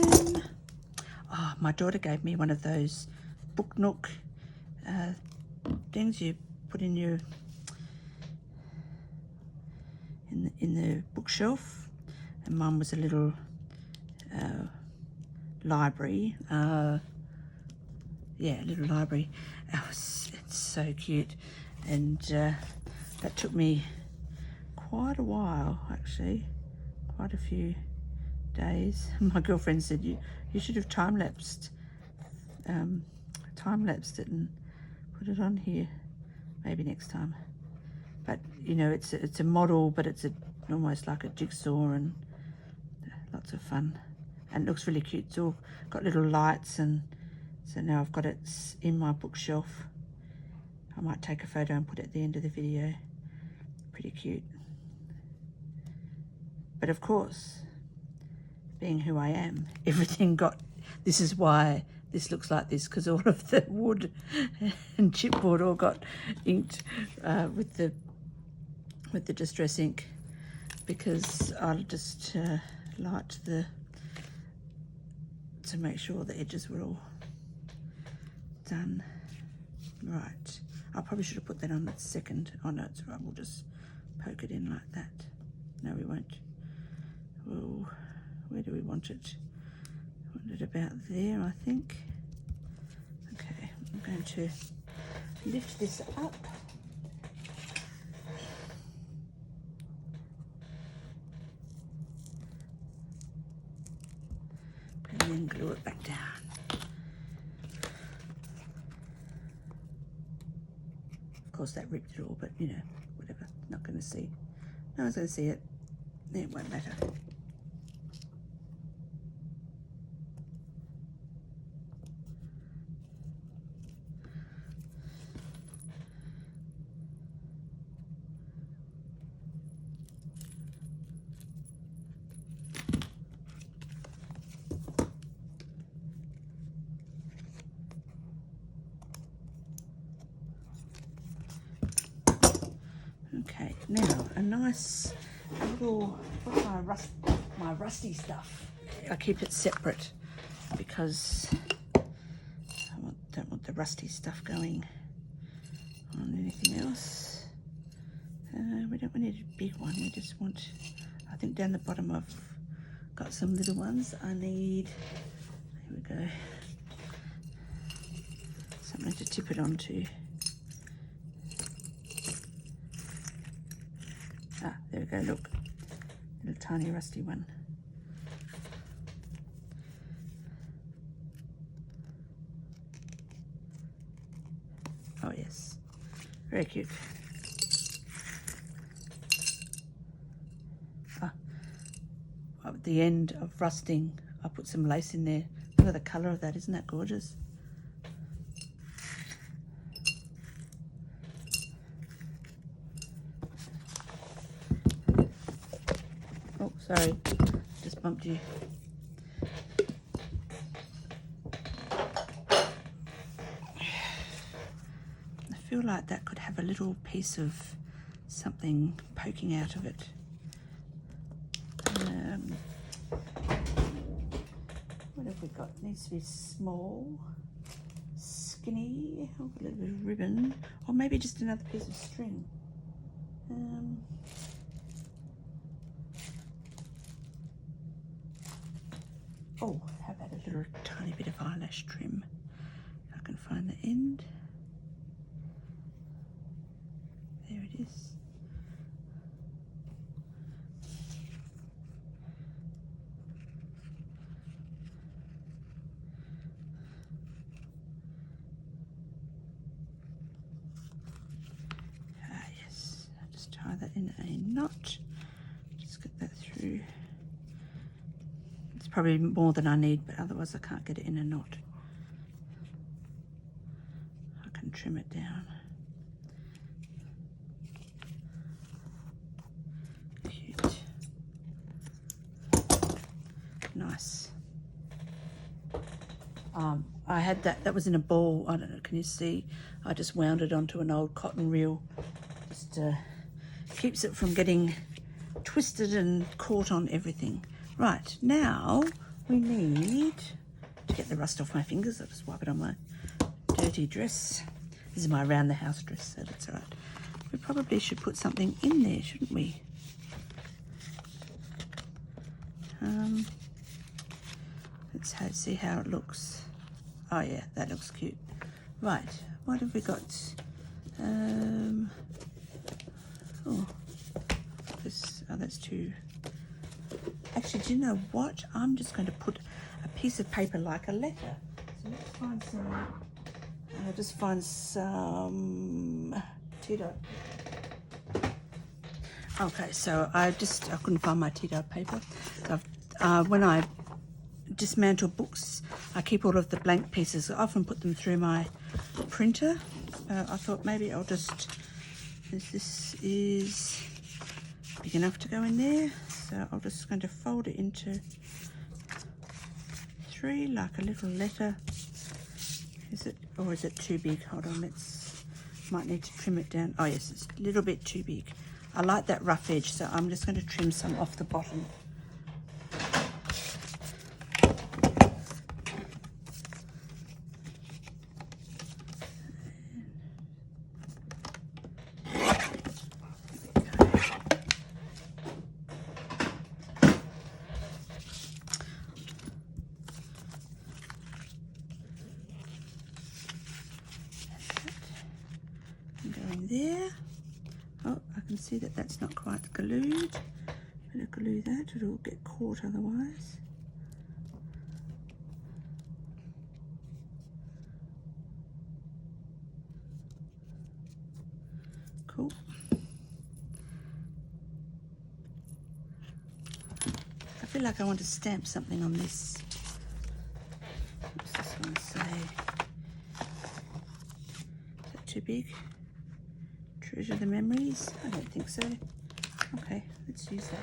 Oh, my daughter gave me one of those book nook things you put in your in the bookshelf, and mine was a little library. Yeah, a little library. It's so cute, and that took me quite a while actually, quite a few days. My girlfriend said you should have time-lapsed it and put it on here. Maybe next time. But you know, it's a model, but it's almost like a jigsaw, and lots of fun, and it looks really cute. It's all got little lights, and so now I've got it in my bookshelf. I might take a photo and put it at the end of the video. Pretty cute. But of course, being who I am, everything got, this is why this looks like this, because all of the wood and chipboard all got inked with the distress ink, because I just liked to make sure the edges were all done right. I probably should have put that on that second. Oh no, it's right, we'll just poke it in like that. No, we won't. Well, where do we want it? We want Put it about there, I think. Okay, I'm going to lift this up. And then glue it back down. Of course that ripped it all, but you know, whatever, not going to see. No one's going to see it. It won't matter. Okay, now a nice little, what's my rusty stuff. I keep it separate because I don't want the rusty stuff going on anything else. We don't need a big one, we just want, I think down the bottom I've got some little ones. I need, here we go, something to tip it onto. Ah, there we go, look, little tiny rusty one. Oh yes, very cute. Ah, at the end of rusting, I put some lace in there. Look at the colour of that, isn't that gorgeous? Oh, sorry, just bumped you. I feel like that could have a little piece of something poking out of it. What have we got? It needs to be small, skinny, a little bit of ribbon, or maybe just another piece of string. Oh, how about a little tiny bit of eyelash trim? If I can find the end. There it is. Ah, yes. I'll just tie that in a knot. Just get that through. It's probably more than I need, but otherwise I can't get it in a knot. I can trim it down. Cute. Nice. I had that was in a ball. I don't know, can you see? I just wound it onto an old cotton reel. Just keeps it from getting twisted and caught on everything. Right, now we need to get the rust off my fingers. I'll just wipe it on my dirty dress. This is my around the house dress, so that's all right. We probably should put something in there, shouldn't we? Let's see how it looks. Oh yeah, that looks cute. Right, what have we got? Oh, that's too. Actually, do you know what? I'm just going to put a piece of paper like a letter. So let's find some. I'll just find some tea dye. Okay, so I couldn't find my tea dye paper. So when I dismantle books, I keep all of the blank pieces. I often put them through my printer. I thought maybe I'll just, this is big enough to go in there, so I'm just going to fold it into 3 like a little letter. Is it, or is it too big? Hold on, might need to trim it down. Oh yes, it's a little bit too big. I like that rough edge, so I'm just going to trim some off the bottom. in there. Oh, I can see that that's not quite glued. Better glue that, it'll get caught otherwise. Cool. I feel like I want to stamp something on this. What's this one say? Is that too big? Treasure the memories? I don't think so. Okay, let's use that.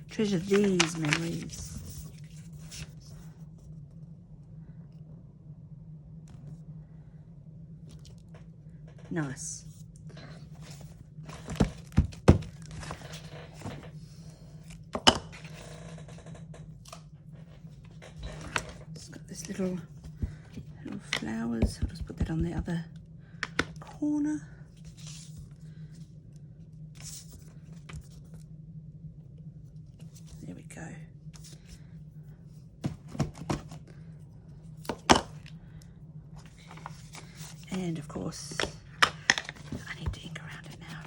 Treasure these memories. Nice. It's got this little flowers. I'll just put that on the other corner. There we go. And of course, I need to ink around it now.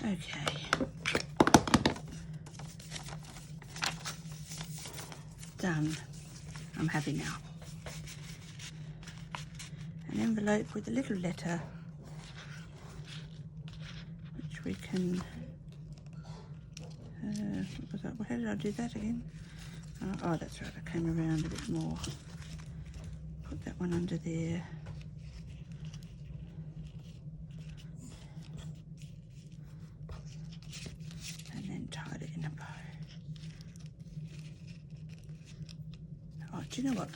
Okay. Done. I'm happy now. An envelope with a little letter, which we can, what was that? How did I do that again? Oh, that's right, I came around a bit more. Put that one under there. And then tied it in a bow. Oh, do you know what?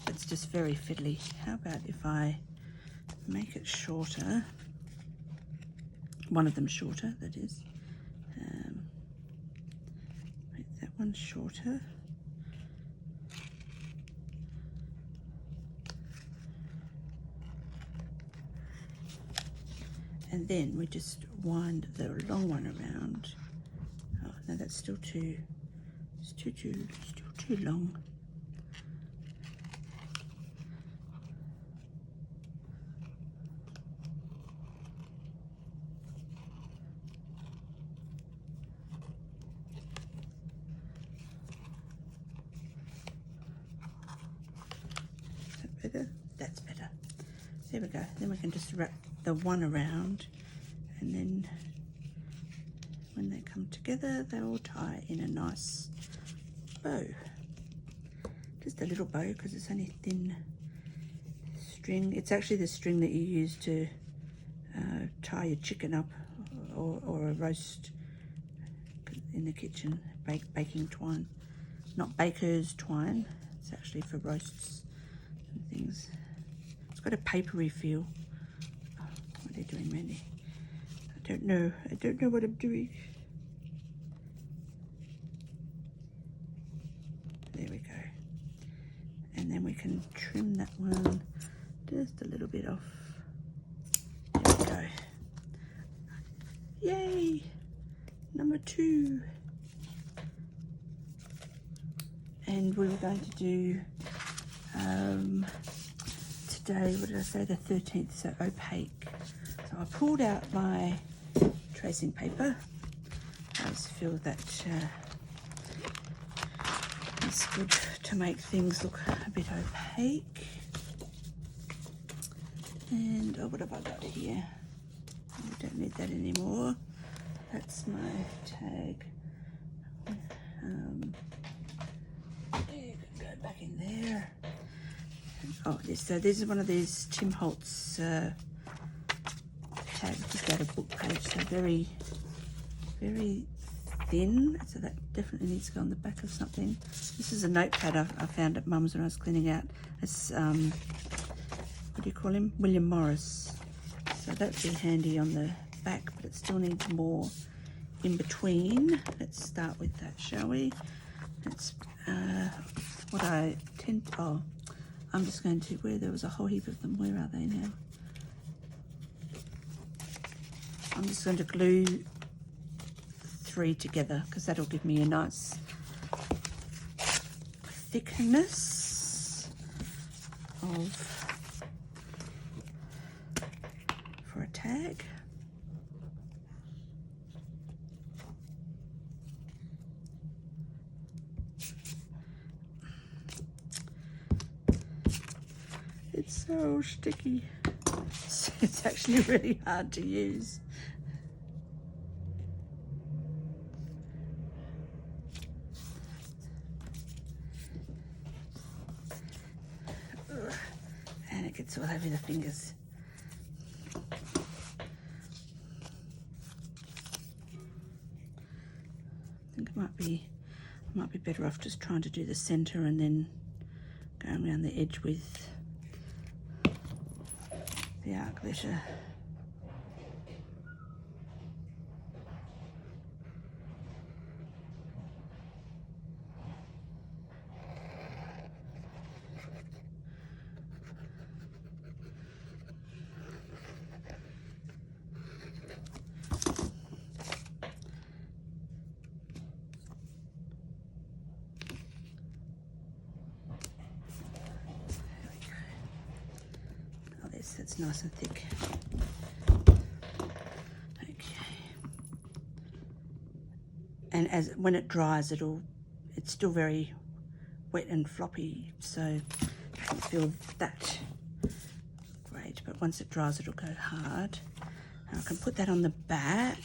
It's just very fiddly. How about if I make it shorter? One of them shorter, that is. Make that one shorter. And then we just wind the long one around. Oh no, that's still too. It's still too long. Is that better? That's better. There we go. Then we can just wrap the one around, and then when they come together, they all tie in a nice bow. Just a little bow because it's only thin string. It's actually the string that you use to tie your chicken up, or a roast in the kitchen. Baking twine, not baker's twine. It's actually for roasts and things. It's got a papery feel. What are you doing, Mandy? I don't know. I don't know what I'm doing. There we go. And then we can trim that one just a little bit off. There we go. Yay! Number 2. And we were going to do today, what did I say, the 13th, so opaque. So I pulled out my tracing paper. I just feel that it's good to make things look a bit opaque. And oh, what have I got here? We don't need that anymore. That's my tag. Go back in there. Oh, yes, so this is one of these Tim Holtz tags, just out of book page, so very very thin, so that definitely needs to go on the back of something. This is a notepad I found at Mum's when I was cleaning out. It's, what do you call him? William Morris. So that'd be handy on the back, but it still needs more in between. Let's start with that, shall we? That's what I tend to, oh, I'm just going to, where there was a whole heap of them, where are they now? I'm just going to glue 3 together because that'll give me a nice thickness for a tag. It's so sticky. It's actually really hard to use. Ugh. And it gets all over the fingers. I think I might be better off just trying to do the center and then going around the edge with the art glitter. It's nice and thick. Okay. And when it dries, it's still very wet and floppy, so I don't feel that great. But once it dries, it'll go hard. And I can put that on the back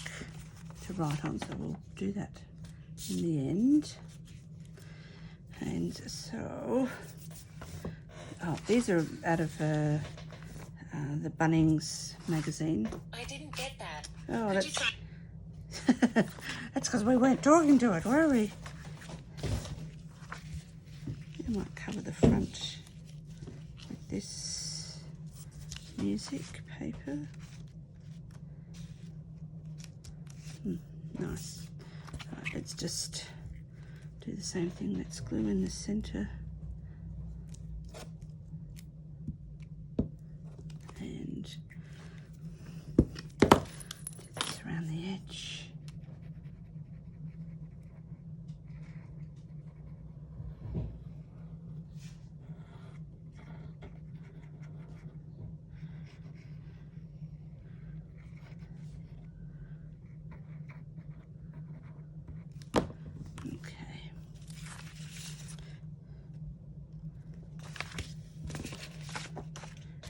to write on, so we'll do that in the end. And so, oh, these are out of the Bunnings magazine. I didn't get that. Oh, that's because we weren't talking to it, were we? I might cover the front with this music paper. Nice. Right, let's just do the same thing. Let's glue in the center. Around the edge. Okay.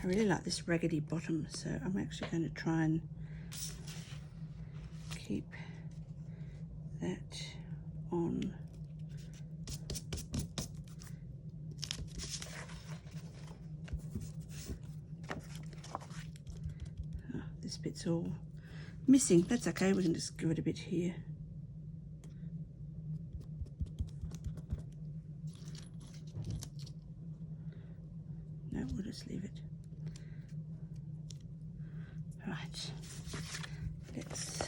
I really like this raggedy bottom, so I'm actually going to try and keep that on. Oh, this bit's all missing. That's okay, we can just give it a bit here. No, we'll just leave it. Right, let's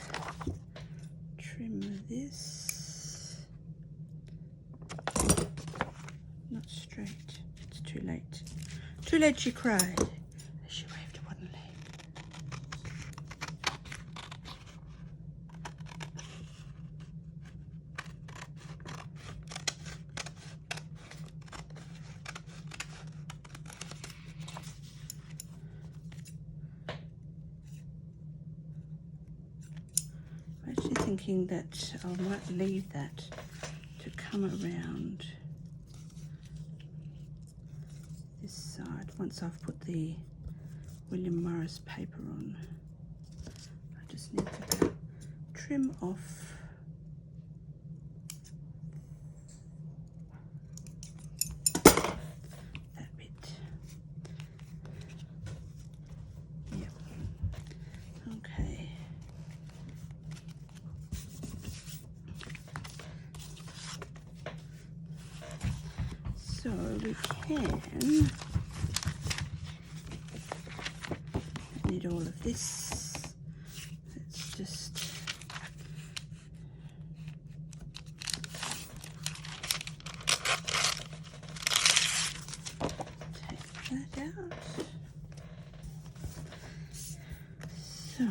trim this. Not straight. It's too late. Too late, she cried as she waved a wooden leg. I'm actually thinking that I might leave that to come around this side once I've put the William Morris paper on. I just need to trim off that bit. Yep. Okay. we can, I need all of this. Let's just take that out. So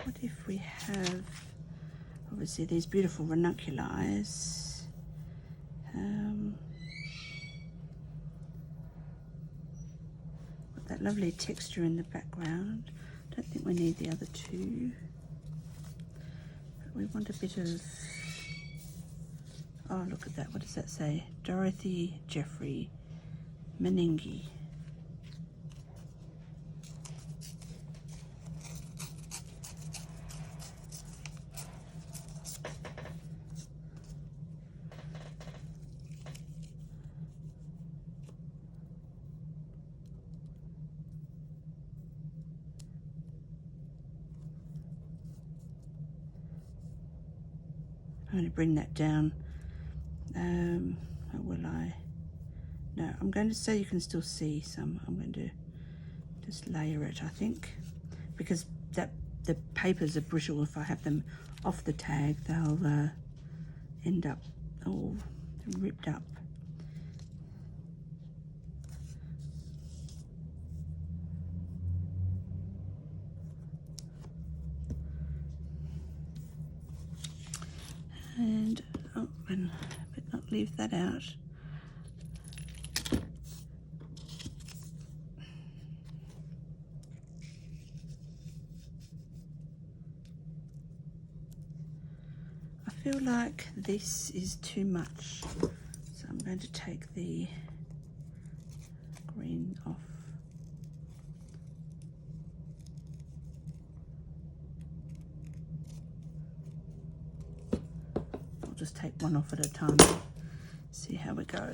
what if we have, obviously, these beautiful ranunculi. Got that lovely texture in the background. Don't think we need the other two. But we want a bit of, oh, look at that. What does that say? Dorothy Jeffrey Meningi. I'm going to bring that down. Or will I? No, I'm going to say you can still see some. I'm going to just layer it, I think, because the papers are brittle. If I have them off the tag, they'll end up all ripped up. And oh, and but not leave that out. I feel like this is too much, so I'm going to take the green off. Just take one off at a time, see how we go.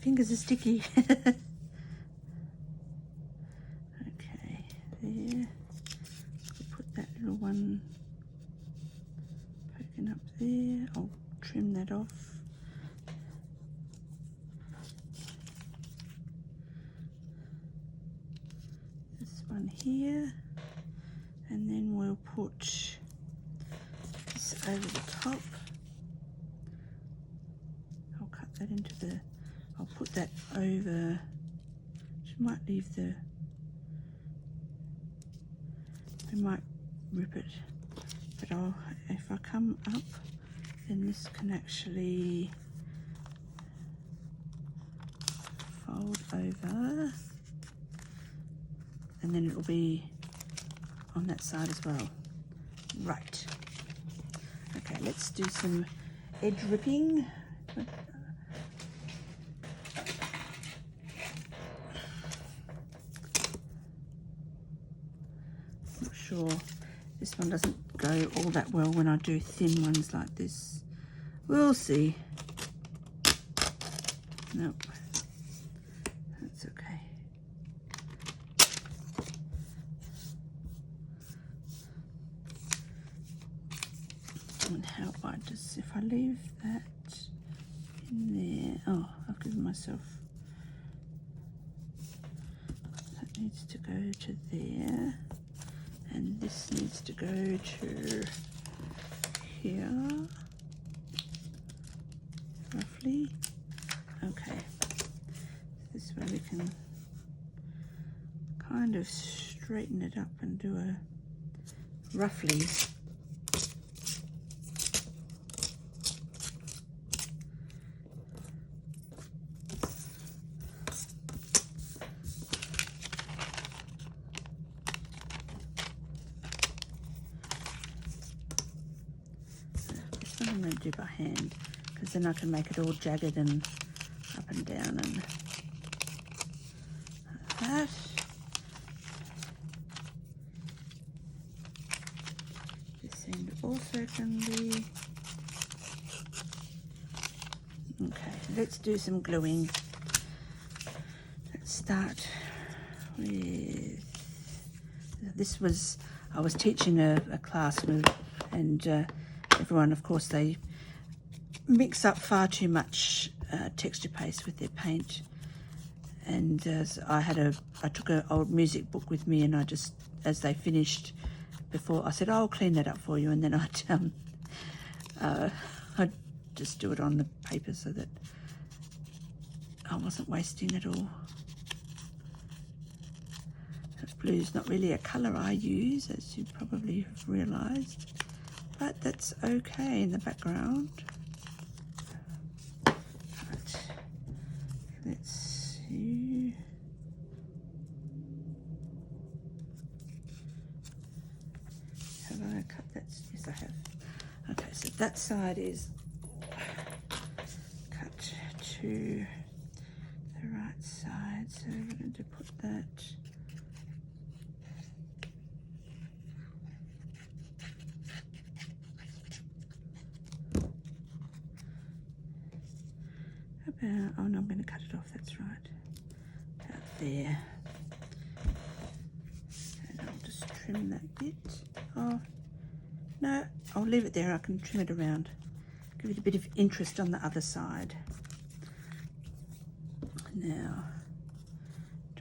Fingers are sticky. Okay, there. Put that little one poking up there. I'll trim that off. One here, and then we'll put this over the top. I'll cut that into the, I'll put that over, which might leave the, I might rip it, but if I come up, then this can actually fold over. And then it'll be on that side as well. Right. Okay, let's do some edge ripping. Not sure. This one doesn't go all that well when I do thin ones like this. We'll see. Nope. That's okay. And how I just, if I leave that in there, oh, I've given myself, that needs to go to there, and this needs to go to here, roughly. Okay, this way we can kind of straighten it up and do a roughly. I'm going to do by hand, because then I can make it all jagged and up and down and like that. This end also can be let's do some gluing. Let's start with, this was, I was teaching a class with, and everyone, of course, they mix up far too much texture paste with their paint. And so I took an old music book with me, and I just, as they finished, before I said, I'll clean that up for you, and then I'd just do it on the paper so that I wasn't wasting it all. Blue's not really a colour I use, as you probably have realised, but that's okay in the background. Right. Let's see. Have I cut that? Yes, I have. Okay, so that side is cut to the right side, so we're going to put that about, oh no, I'm going to cut it off, that's right, about there. And I'll just trim that bit. Oh, no, I'll leave it there, I can trim it around. Give it a bit of interest on the other side. Now,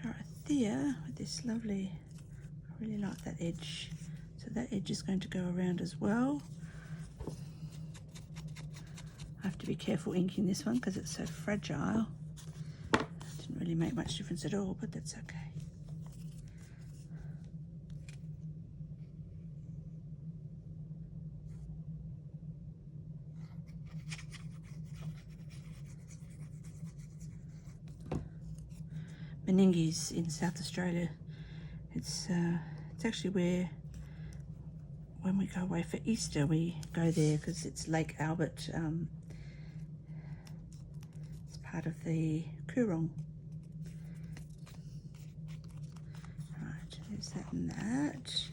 Dorothea, with this lovely, I really like that edge. So that edge is going to go around as well. I have to be careful inking this one because it's so fragile. Didn't really make much difference at all, but that's okay. Meningi's in South Australia. It's actually where, when we go away for Easter, we go there because it's Lake Albert. It's part of the Coorong. Right, there's that and that.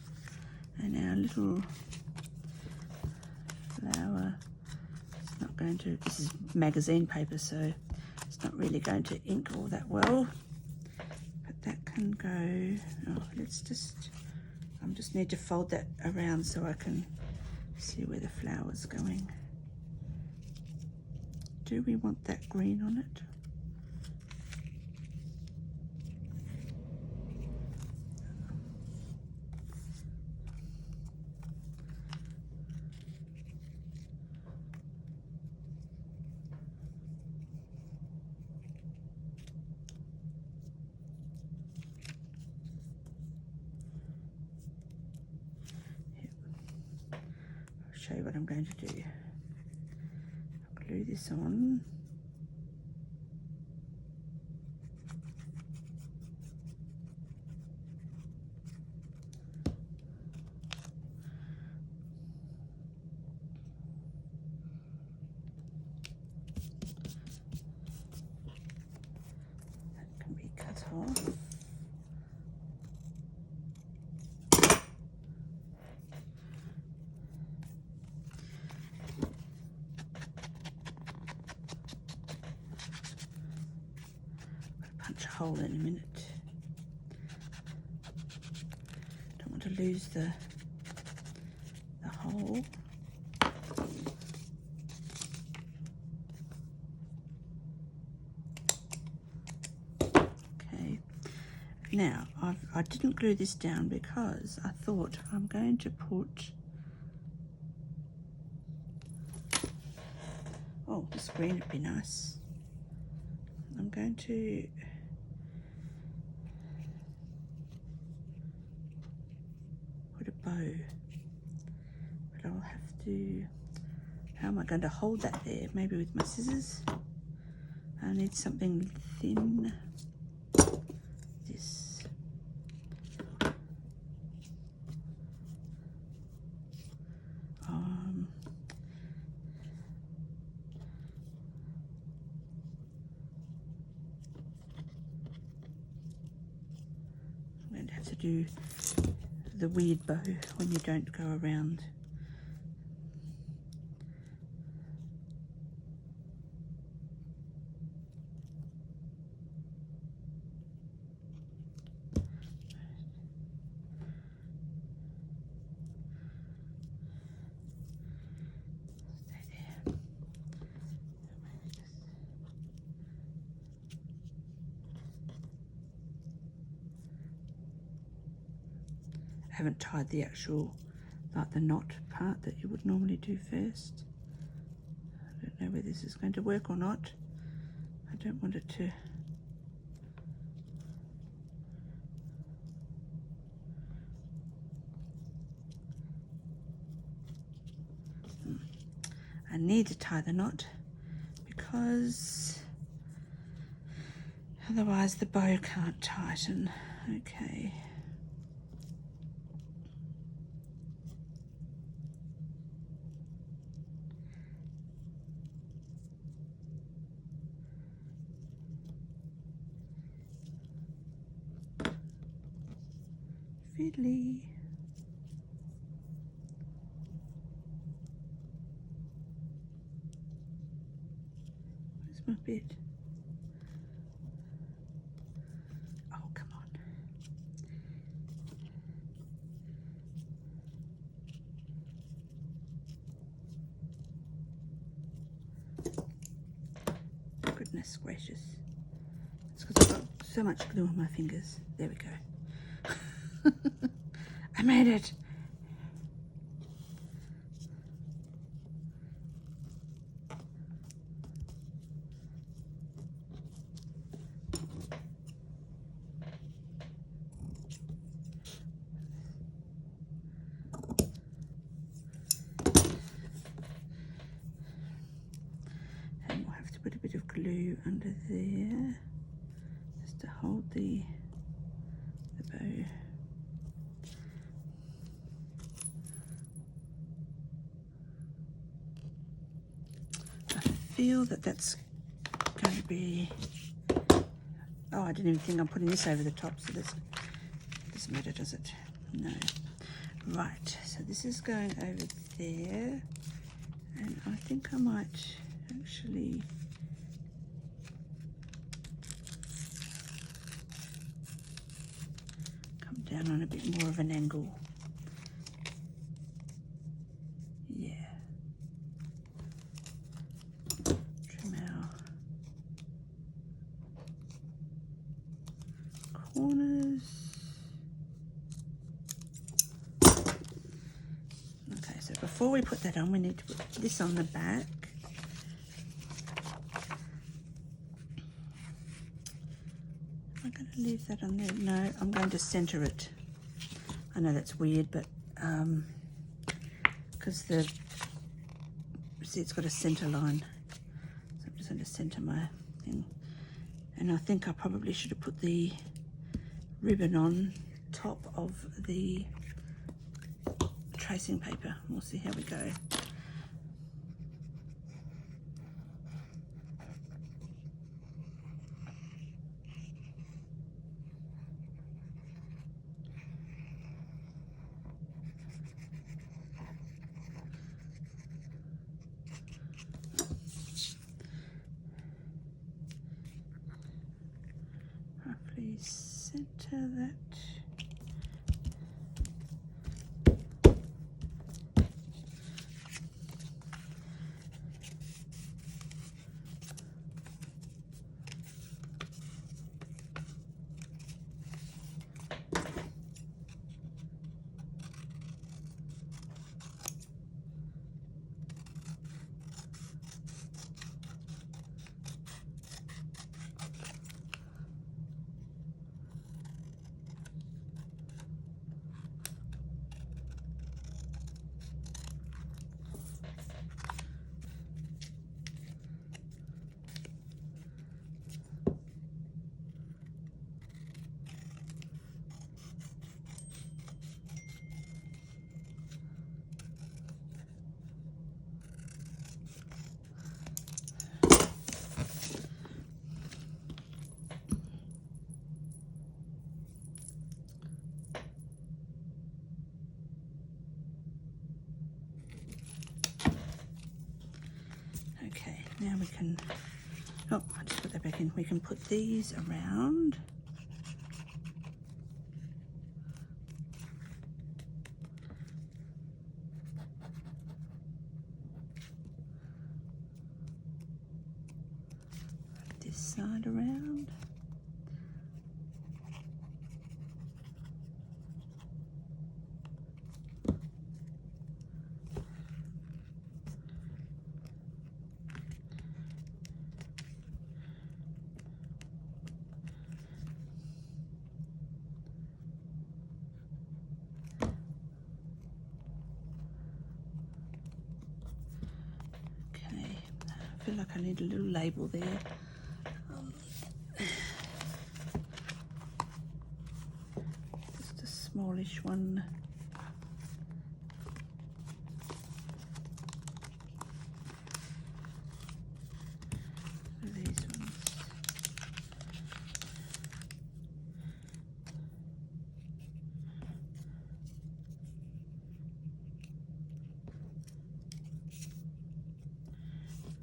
And our little flower, it's not going to, this is magazine paper, so it's not really going to ink all that well. But that can go, oh, let's just, I just need to fold that around so I can see where the flower's going. Do we want that green on it? Show you what I'm going to do. I'll glue this on. That can be cut off. Punch a hole in a minute. Don't want to lose the hole. Okay. Now I didn't glue this down because I thought I'm going to put, oh, this green would be nice. I'm going to put a bow, but I'll have to, how am I going to hold that there? Maybe with my scissors. I need something thin. This. I'm going to have to do the weird bow when you don't go around. haven't tied the actual, like the knot part that you would normally do first. I don't know whether this is going to work or not. I don't want it to. I need to tie the knot because otherwise the bow can't tighten. Okay. Fiddly. Where's my bit? Oh, come on. Goodness gracious. It's because I've got so much glue on my fingers. There we go. I made it. And we'll have to put a bit of glue under there just to hold the bow. I feel that that's going to be, oh, I didn't even think I'm putting this over the top, so this doesn't matter, does it? No. Right, so this is going over there, and I think I might actually come down on a bit more of an angle. Yeah. Trim our corners. Okay, so before we put that on, we need to put this on the back. Am I going to leave that on there? No, I'm going to center it. I know that's weird, but because see, it's got a center line, so I'm just going to center my thing. And I think I probably should have put the ribbon on top of the tracing paper. We'll see how we go. Roughly center that. Okay, now we can, oh, I just put that back in. We can put these around. This side around. like I need a little label there. Just a smallish one. These ones.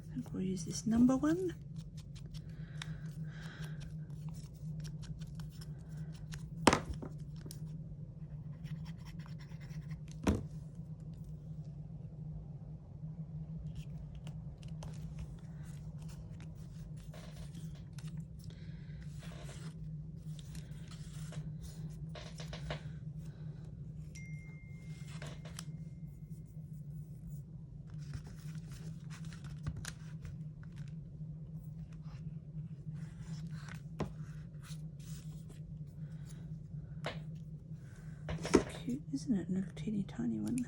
I think we'll use this number one. Cute, isn't it? A little teeny tiny one.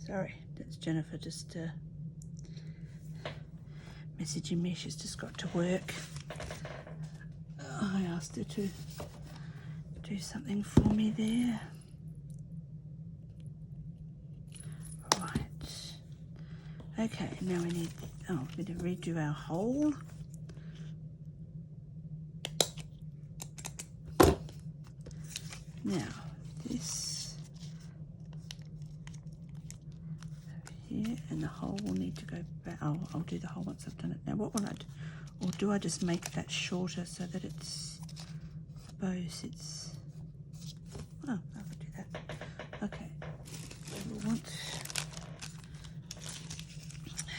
Sorry, that's Jennifer just messaging me. She's just got to work. I asked her to do something for me there. Right. Okay, now we need, we need to redo our hole. Now, this over here, and the hole will need to go back. Oh, I'll do the hole once I've done it. Now, what will I do? Or do I just make that shorter so that it's, I suppose it's, oh, I could do that. Okay, so we'll want,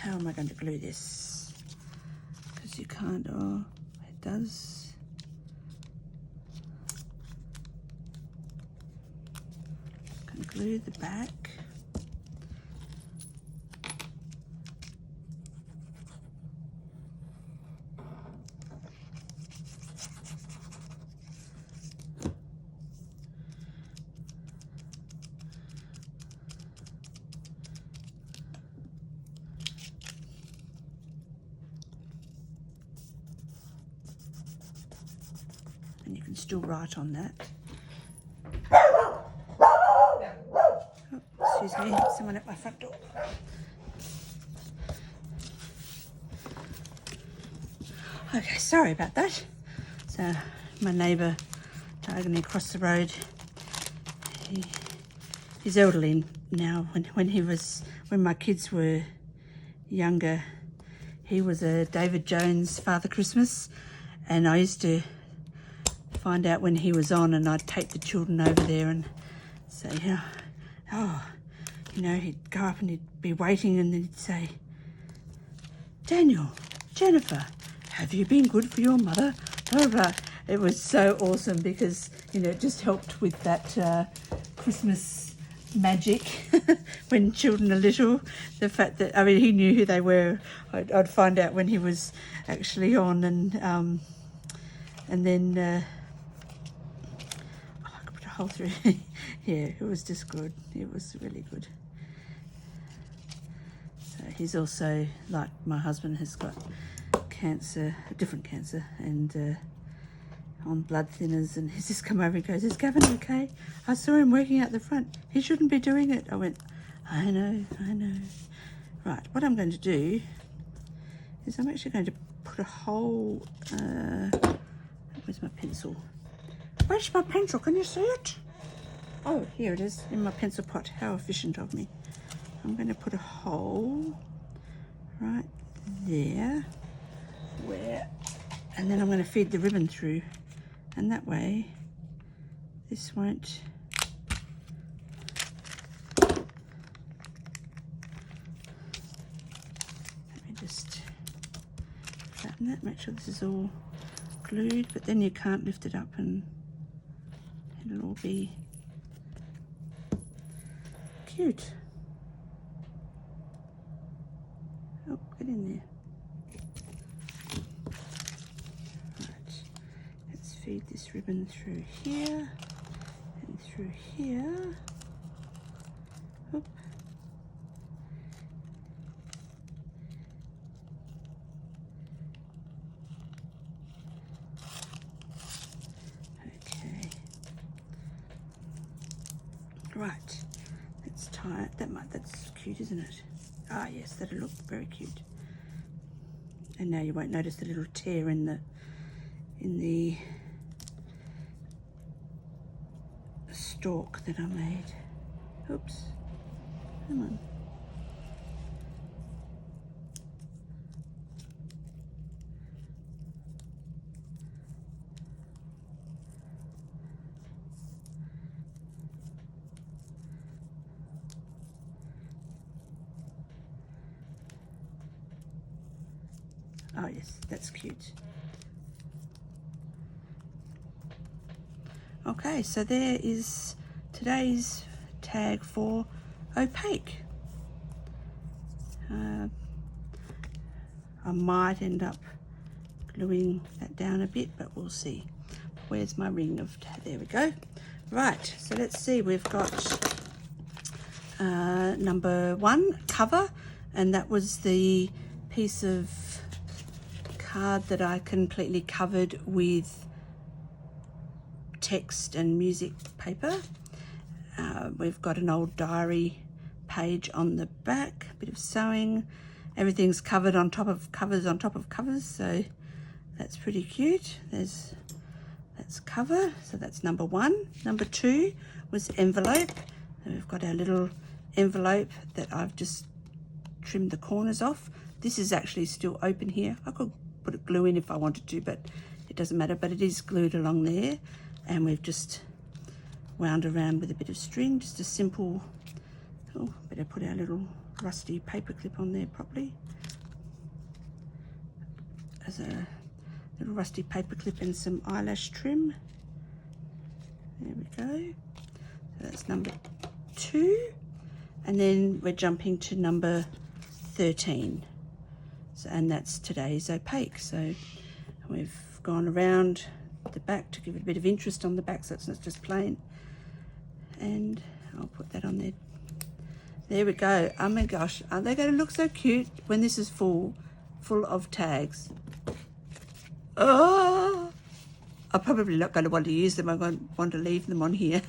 how am I going to glue this? Because you can't, oh, it does. Can glue the back. And you can still write on that. Oh, excuse me, someone at my front door. Okay, sorry about that. So my neighbour diagonally across the road, he's elderly now. When my kids were younger, he was a David Jones Father Christmas, and I used to find out when he was on, and I'd take the children over there and say, oh, you know, he'd go up and he'd be waiting, and then he'd say, Daniel, Jennifer, have you been good for your mother? Blah, blah. It was so awesome because, you know, it just helped with that Christmas magic when children are little. The fact that, I mean, he knew who they were. I'd find out when he was actually on, and then I could put a hole through. Yeah, it was just good. It was really good. So he's also, like my husband, has got cancer, a different cancer, and on blood thinners, and he's just come over and goes, is Gavin okay? I saw him working out the front. He shouldn't be doing it. I went, I know. Right, what I'm going to do is I'm actually going to put a hole, where's my pencil? Where's my pencil? Can you see it? Oh, here it is, in my pencil pot. How efficient of me. I'm going to put a hole right there, and then I'm going to feed the ribbon through and that way this won't. Let me just flatten that, make sure this is all glued, but then you can't lift it up and it'll all be cute. Oh, get in there. Right, let's feed this ribbon through here and through here. Oop. Okay. Right, let's tie it. That's cute, isn't it? Ah, yes, that'll look very cute. And now you won't notice the little tear in the stalk that I made. Oops, come on. Oh yes, that's cute. Okay, so there is today's tag for opaque. I might end up gluing that down a bit, but we'll see. Where's my ring of tag? There we go. Right, so let's see, we've got number 1, cover, and that was the piece of card that I completely covered with text and music paper. We've got an old diary page on the back, a bit of sewing. Everything's covered on top of covers on top of covers, so that's pretty cute. That's cover, so that's number 1. Number 2 was envelope, and we've got our little envelope that I've just trimmed the corners off. This is actually still open here. I could put a glue in if I wanted to, but it doesn't matter, but it is glued along there, and we've just wound around with a bit of string, just a simple, oh, better put our little rusty paper clip on there properly, as a little rusty paper clip and some eyelash trim. There we go. So that's number 2, and then we're jumping to number 13. So, and that's today's opaque. So we've gone around the back to give it a bit of interest on the back, so it's not just plain. And I'll put that on there. There we go. Oh my gosh, aren't they going to look so cute when this is full of tags? Oh, I'm probably not going to want to use them. I'm going to want to leave them on here.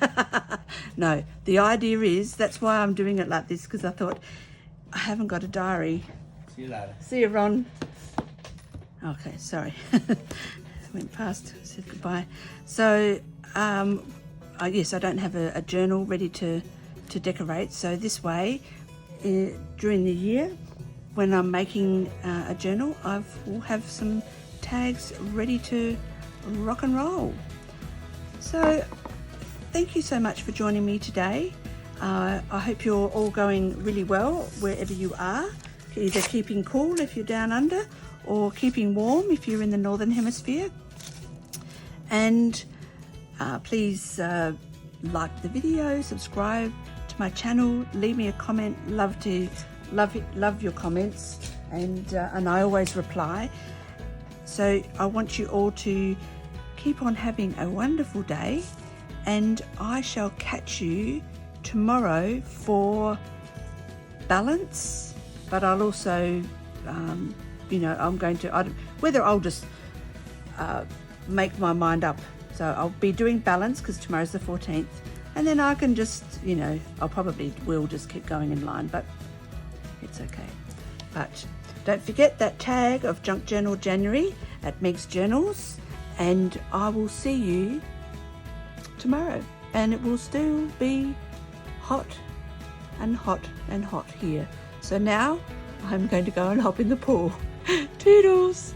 No, the idea is, that's why I'm doing it like this, because I thought, I haven't got a diary. See you later. See you, Ron. Okay, sorry. Went past, said goodbye. So, yes, I don't have a journal ready to decorate. So this way, during the year, when I'm making a journal, I will have some tags ready to rock and roll. So, thank you so much for joining me today. I hope you're all going really well wherever you are, either keeping cool if you're down under, or keeping warm if you're in the Northern Hemisphere. And please like the video, subscribe to my channel, leave me a comment. Love your comments, and I always reply. So I want you all to keep on having a wonderful day, and I shall catch you tomorrow for balance. But I'll also, you know, I'm going to, whether I'll just make my mind up. So I'll be doing balance because tomorrow's the 14th, and then I can just, you know, I'll probably will just keep going in line, but it's okay. But don't forget that tag of Junk Journal January at Meg's Journals, and I will see you tomorrow, and it will still be hot and hot and hot here. So now I'm going to go and hop in the pool. Toodles!